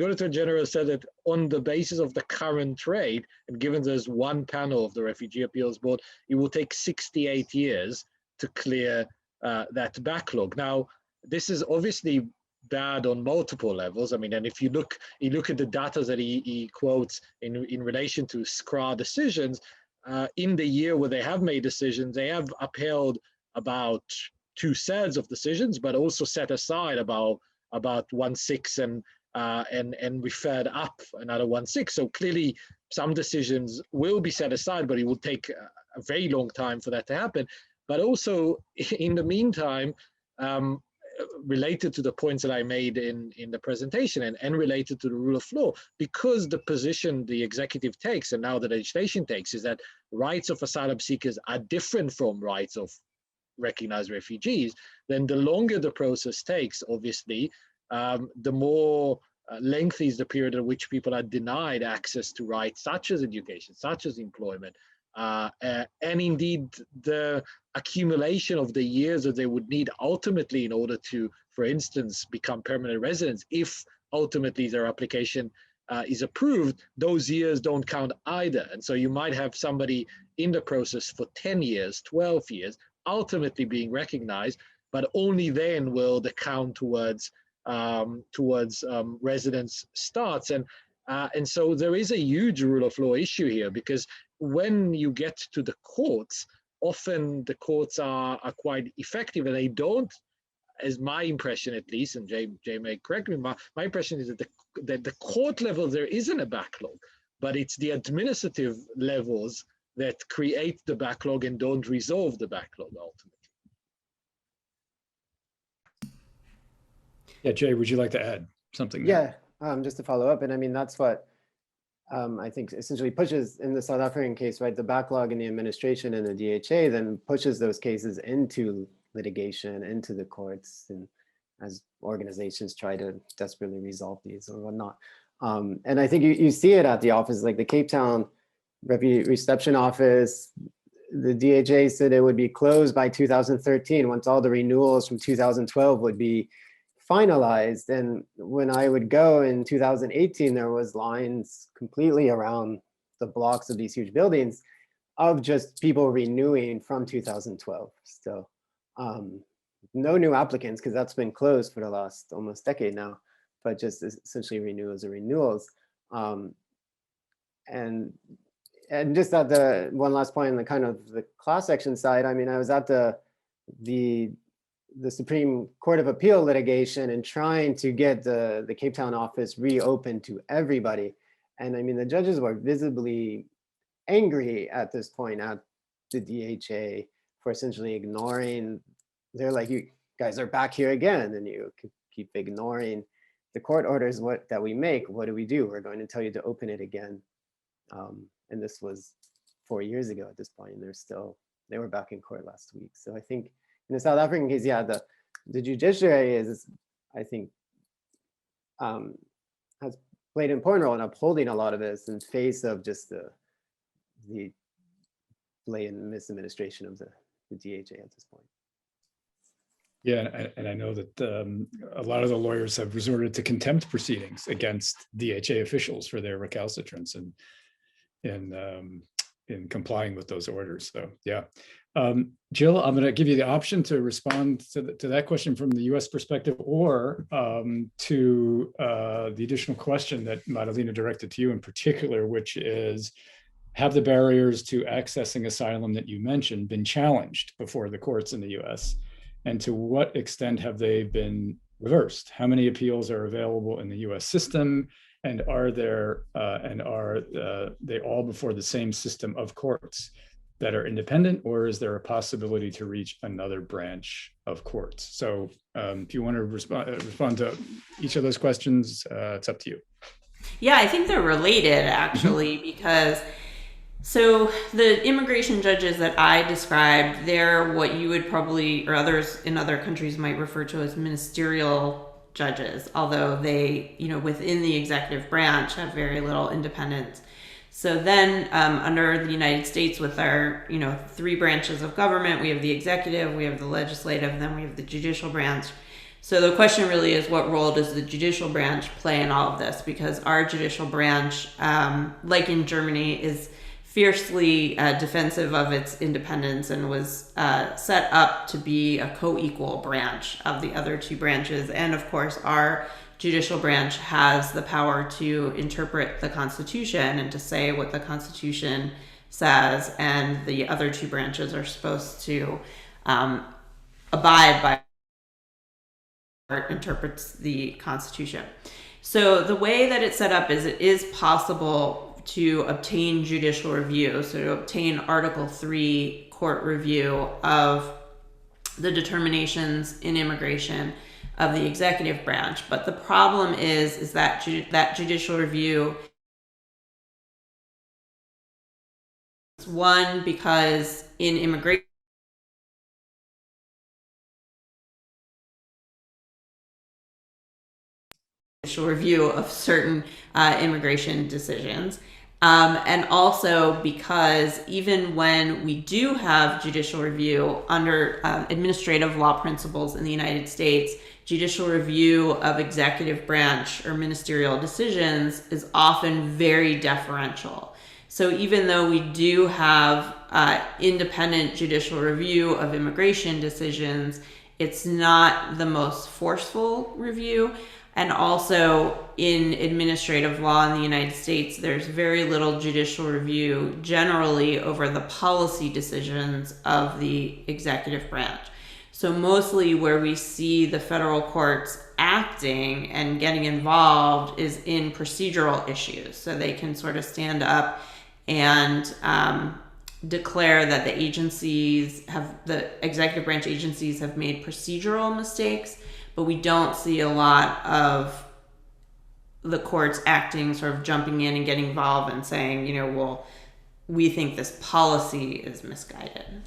Auditor General said that on the basis of the current rate, and given there's one panel of the Refugee Appeals Board, it will take 68 years to clear that backlog. Now, this is obviously bad on multiple levels. I mean, and if you look at the data that he quotes in relation to SCRA decisions, in the year where they have made decisions, they have upheld about 2/3 of decisions, but also set aside about 1/6 and referred up another 1/6. So clearly some decisions will be set aside, but it will take a very long time for that to happen. But also in the meantime, related to the points that I made in the presentation and related to the rule of law, because the position the executive takes and now the legislation takes is that rights of asylum seekers are different from rights of recognized refugees, then the longer the process takes, obviously, the more lengthy is the period in which people are denied access to rights such as education, such as employment, and indeed the accumulation of the years that they would need ultimately in order to, for instance, become permanent residents. If ultimately their application is approved, those years don't count either. And so you might have somebody in the process for 10 years, 12 years, ultimately being recognized, but only then will the count towards residence starts. And so there is a huge rule of law issue here, because when you get to the courts, often the courts are quite effective, and they don't, as my impression at least, and Jay may correct me, my impression is that the court level there isn't a backlog, but it's the administrative levels that create the backlog and don't resolve the backlog ultimately. Yeah, Jay, would you like to add something there? Yeah, just to follow up, and I mean, that's what I think essentially pushes, in the South African case, right, the backlog in the administration and the DHA then pushes those cases into litigation, into the courts, and as organizations try to desperately resolve these or whatnot. And I think you see it at the office, like the Cape Town Refugee Reception Office. The DHA said it would be closed by 2013 once all the renewals from 2012 would be finalized. And when I would go in 2018, there was lines completely around the blocks of these huge buildings of just people renewing from 2012. So no new applicants, because that's been closed for the last almost decade now, but just essentially renewals or renewals. And just at the one last point on the kind of the class action side, I mean, I was at the Supreme Court of Appeal litigation and trying to get the Cape Town office reopened to everybody. And I mean, the judges were visibly angry at this point at the DHA for essentially ignoring. They're like, you guys are back here again, and you keep ignoring the court orders that we make. What do we do? We're going to tell you to open it again. And this was 4 years ago at this point, and they were back in court last week. So I think in the South African case, yeah, the judiciary is, I think, has played an important role in upholding a lot of this in face of just the blatant misadministration of the DHA at this point. Yeah, and I know that a lot of the lawyers have resorted to contempt proceedings against DHA officials for their recalcitrance and in complying with those orders. So yeah, Jill, I'm going to give you the option to respond to that question from the U.S. perspective, or to the additional question that Madalena directed to you in particular, which is, have the barriers to accessing asylum that you mentioned been challenged before the courts in the U.S.? And to what extent have they been reversed? How many appeals are available in the U.S. system? And are they all before the same system of courts that are independent, or is there a possibility to reach another branch of courts? So if you want to respond to each of those questions, it's up to you. Yeah, I think they're related actually, because so the immigration judges that I described, they're what you would probably, or others in other countries might refer to as ministerial judges, although they, within the executive branch have very little independence. So then under the United States, with our, 3 branches of government, we have the executive, we have the legislative, and then we have the judicial branch. So the question really is, what role does the judicial branch play in all of this? Because our judicial branch, like in Germany, is fiercely defensive of its independence and was set up to be a co-equal branch of the other 2 branches. And of course, our judicial branch has the power to interpret the Constitution and to say what the Constitution says, and the other 2 branches are supposed to abide by what interprets the Constitution. So the way that it's set up is it is possible to obtain judicial review, so to obtain Article 3 court review of the determinations in immigration of the executive branch. But the problem is that that judicial review, one, because in immigration, judicial review of certain immigration decisions. And also because even when we do have judicial review under administrative law principles in the United States, judicial review of executive branch or ministerial decisions is often very deferential. So even though we do have independent judicial review of immigration decisions, it's not the most forceful review. And also in administrative law in the United States, there's very little judicial review generally over the policy decisions of the executive branch. So mostly where we see the federal courts acting and getting involved is in procedural issues. So they can sort of stand up and declare that the executive branch agencies have made procedural mistakes, but we don't see a lot of the courts acting, sort of jumping in and getting involved and saying, well, we think this policy is misguided.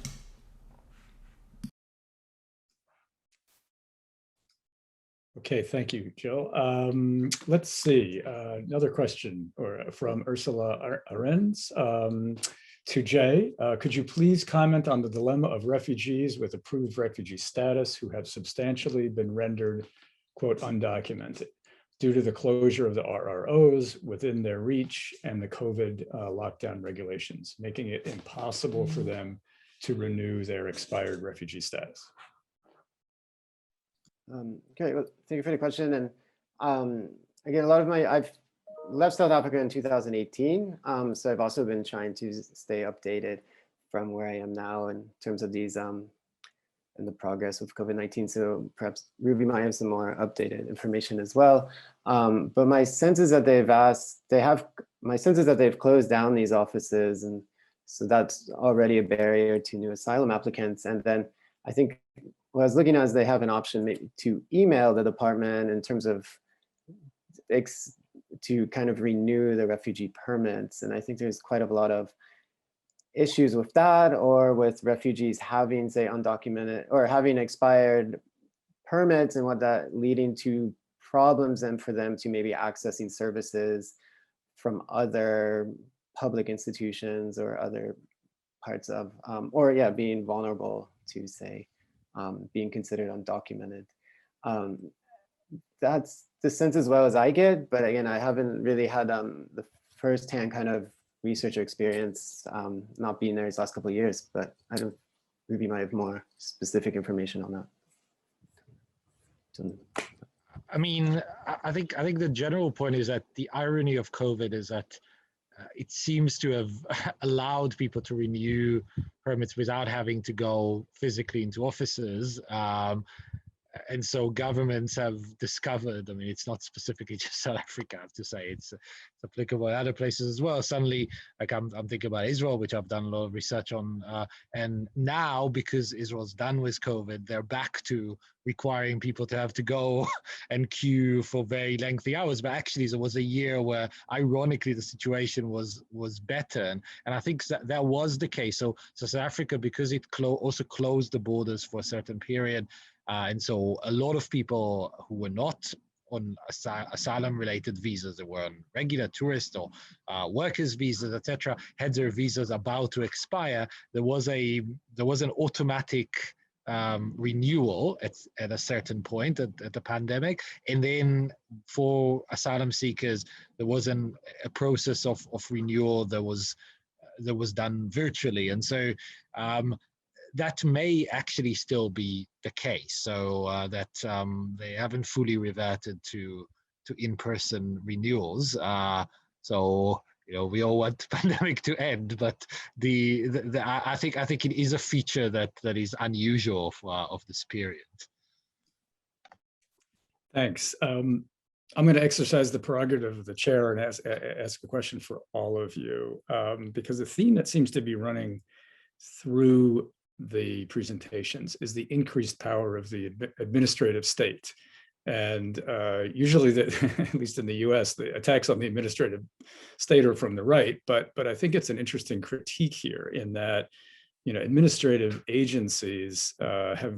Okay, thank you, Jill. Let's see, another question from Ursula Arends to Jay. Could you please comment on the dilemma of refugees with approved refugee status who have substantially been rendered quote, undocumented due to the closure of the RROs within their reach and the COVID lockdown regulations, making it impossible for them to renew their expired refugee status. Okay, well, thank you for the question. And again, I've left South Africa in 2018, so I've also been trying to stay updated from where I am now in terms of these and the progress with COVID-19. So perhaps Ruvi might have some more updated information as well. But my sense is that they've closed down these offices, and so that's already a barrier to new asylum applicants. And then I think what I was looking at is they have an option maybe to email the department in terms of to kind of renew the refugee permits. And I think there's quite a lot of issues with that, or with refugees having, say, undocumented or having expired permits, and what that leading to problems and for them to maybe accessing services from other public institutions or other parts of, or yeah, being vulnerable to, say, being considered undocumented. That's the sense as well as I get, but again, I haven't really had the firsthand kind of research experience, not being there these last couple of years, but I don't, Ruvi might have more specific information on that. I mean, I think the general point is that the irony of COVID is that it seems to have allowed people to renew permits without having to go physically into offices. And so governments have discovered, I mean, it's not specifically just South Africa, I have to say, it's applicable in other places as well. Suddenly, like I'm thinking about Israel, which I've done a lot of research on. And now, because Israel's done with COVID, they're back to requiring people to have to go and queue for very lengthy hours. But actually, there was a year where, ironically, the situation was better. And I think that was the case. So South Africa, because it also closed the borders for a certain period, and so a lot of people who were not on asylum-related visas, that were on regular tourist or workers' visas, etc., had their visas about to expire. There was an automatic renewal at a certain point at the pandemic, and then for asylum seekers, there was a process of renewal that was done virtually, and so. That may actually still be the case, so that they haven't fully reverted to in-person renewals. So we all want the pandemic to end, but I think it is a feature that is unusual of this period. Thanks. I'm going to exercise the prerogative of the chair and ask a question for all of you, because the theme that seems to be running through the presentations is the increased power of the administrative state. And usually, at least in the US, the attacks on the administrative state are from the right, but I think it's an interesting critique here in that, administrative agencies have,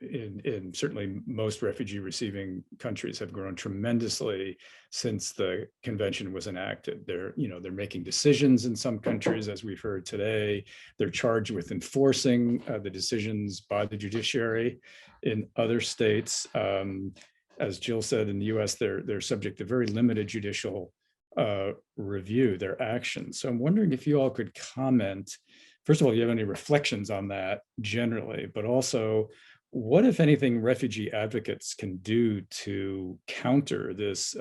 in certainly most refugee receiving countries, have grown tremendously since the convention was enacted. They're making decisions in some countries, as we've heard today. They're charged with enforcing the decisions by the judiciary. In other states, as Gill said, in the US, they're subject to very limited judicial review, their actions. So I'm wondering if you all could comment. First of all, do you have any reflections on that generally, but also what, if anything, refugee advocates can do to counter this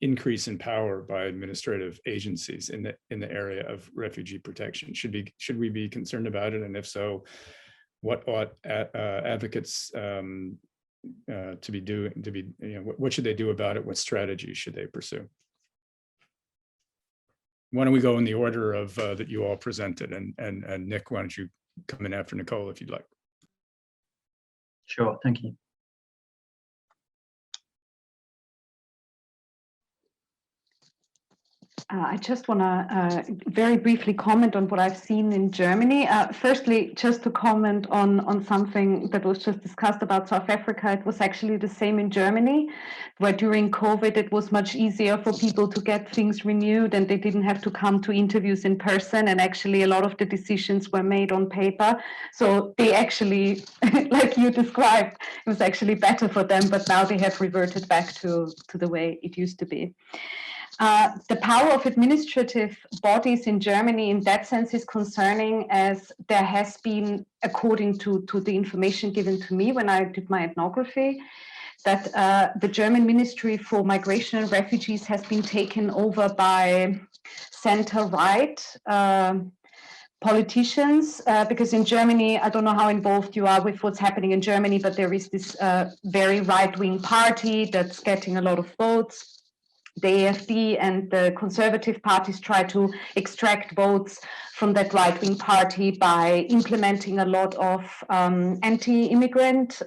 increase in power by administrative agencies in the area of refugee protection? Should we be concerned about it? And if so, what ought advocates to be doing? What should they do about it? What strategies should they pursue? Why don't we go in the order of that you all presented, and Nick, why don't you come in after Nicole if you'd like? Sure, thank you. I just want to very briefly comment on what I've seen in Germany. Firstly, just to comment on something that was just discussed about South Africa. It was actually the same in Germany, where during COVID, it was much easier for people to get things renewed and they didn't have to come to interviews in person. And actually, a lot of the decisions were made on paper. So they actually, like you described, it was actually better for them, but now they have reverted back to the way it used to be. The power of administrative bodies in Germany in that sense is concerning, as there has been, according to the information given to me when I did my ethnography, that the German Ministry for Migration and Refugees has been taken over by center-right politicians, because in Germany, I don't know how involved you are with what's happening in Germany, but there is this very right-wing party that's getting a lot of votes. The AfD and the conservative parties try to extract votes from that right-wing party by implementing a lot of anti-immigrant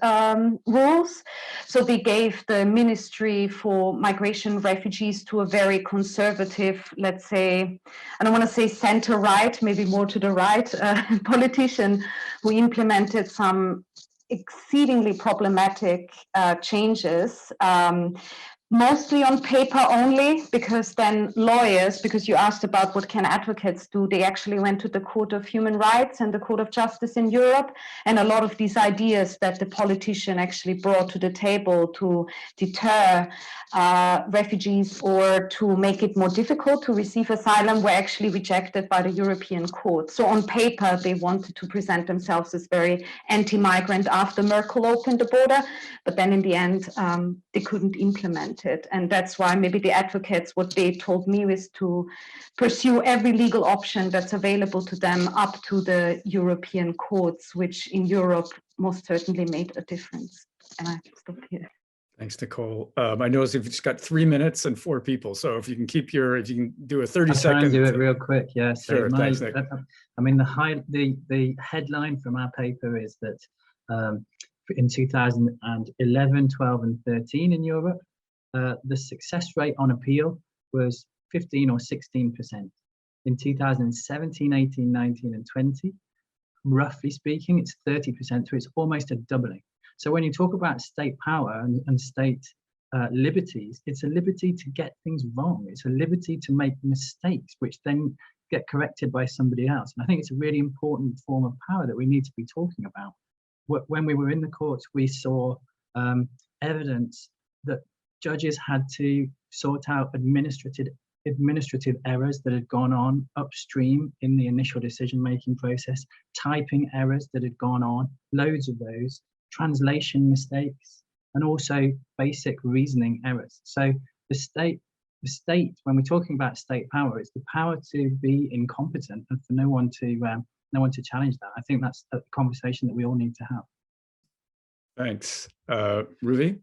rules. So they gave the Ministry for Migration and Refugees to a very conservative, let's say, I don't want to say center-right, maybe more to the right, politician who implemented some exceedingly problematic changes, mostly on paper only, because then lawyers, because you asked about what can advocates do, they actually went to the Court of Human Rights and the Court of Justice in Europe, and a lot of these ideas that the politician actually brought to the table to deter refugees or to make it more difficult to receive asylum were actually rejected by the European Court. So on paper, they wanted to present themselves as very anti-migrant after Merkel opened the border, but then in the end, they couldn't implement it. And that's why maybe the advocates, what they told me is to pursue every legal option that's available to them up to the European courts, which in Europe most certainly made a difference. And I stop here. Thanks, Nicole. I noticed you've just got 3 minutes and 4 people. So if you can keep your, if you can do a 30 I'll try second. and do it real quick. Yeah. So Sure, thanks, Nick. I mean, the headline from our paper is that in 2011, 12, and 13 in Europe, the success rate on appeal was 15 or 16%. In 2017, 18, 19, and 20, roughly speaking, it's 30%, so it's almost a doubling. So when you talk about state power and state liberties, it's a liberty to get things wrong. It's a liberty to make mistakes, which then get corrected by somebody else. And I think it's a really important form of power that we need to be talking about. When we were in the courts, we saw evidence that judges had to sort out administrative errors that had gone on upstream in the initial decision-making process, typing errors that had gone on, loads of those, translation mistakes, and also basic reasoning errors. So the state, when we're talking about state power, it's the power to be incompetent and for no one to challenge that. I think that's a conversation that we all need to have. Thanks. Ruvi?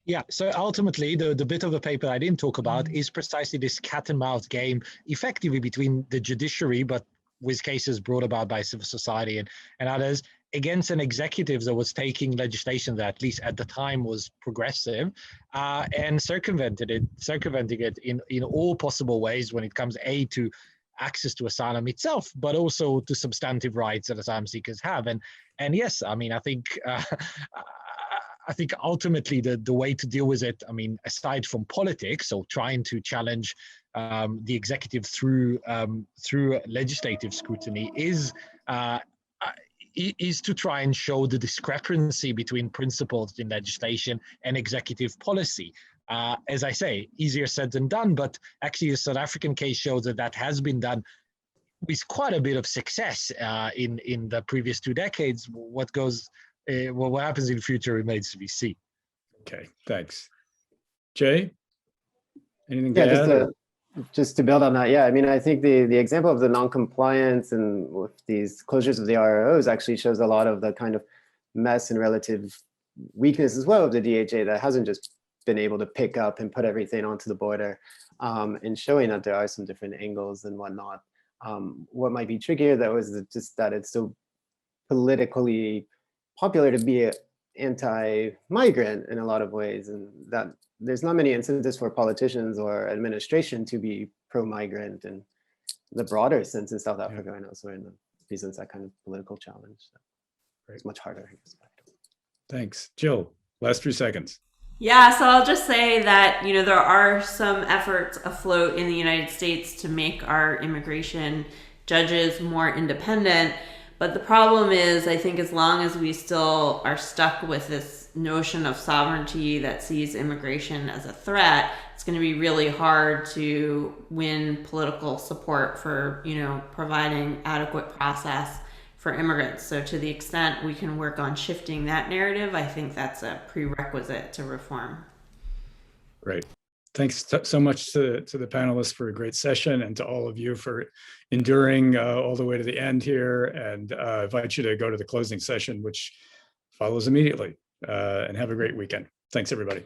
Yeah, so ultimately, the bit of the paper I didn't talk about is precisely this cat and mouse game, effectively between the judiciary, but with cases brought about by civil society and others, against an executive that was taking legislation that at least at the time was progressive and circumventing it in all possible ways when it comes to access to asylum itself, but also to substantive rights that asylum seekers have. And yes, I mean, I think ultimately the way to deal with it, I mean, aside from politics, so trying to challenge the executive through legislative scrutiny is to try and show the discrepancy between principles in legislation and executive policy. As I say, easier said than done, but actually the South African case shows that has been done with quite a bit of success in the previous 2 decades. What happens in the future remains to be seen. Okay, thanks. Jay, anything to add? Just to build on that, yeah, I mean, I think the example of the non-compliance and with these closures of the RROs actually shows a lot of the kind of mess and relative weakness as well of the DHA that hasn't just been able to pick up and put everything onto the border, and showing that there are some different angles and whatnot. What might be trickier, that was just that it's so politically popular to be anti-migrant in a lot of ways, and that there's not many incentives for politicians or administration to be pro-migrant in the broader sense in South Africa and elsewhere in the presents that kind of political challenge. So it's much harder. Thanks. Jill, last 3 seconds. Yeah, so I'll just say that, you know, there are some efforts afloat in the United States to make our immigration judges more independent. But the problem is, I think as long as we still are stuck with this notion of sovereignty that sees immigration as a threat, it's going to be really hard to win political support for, you know, providing adequate process for immigrants. So to the extent we can work on shifting that narrative, I think that's a prerequisite to reform. Great. Thanks so much to the panelists for a great session, and to all of you for enduring all the way to the end here, and I invite you to go to the closing session, which follows immediately, and have a great weekend. Thanks, everybody.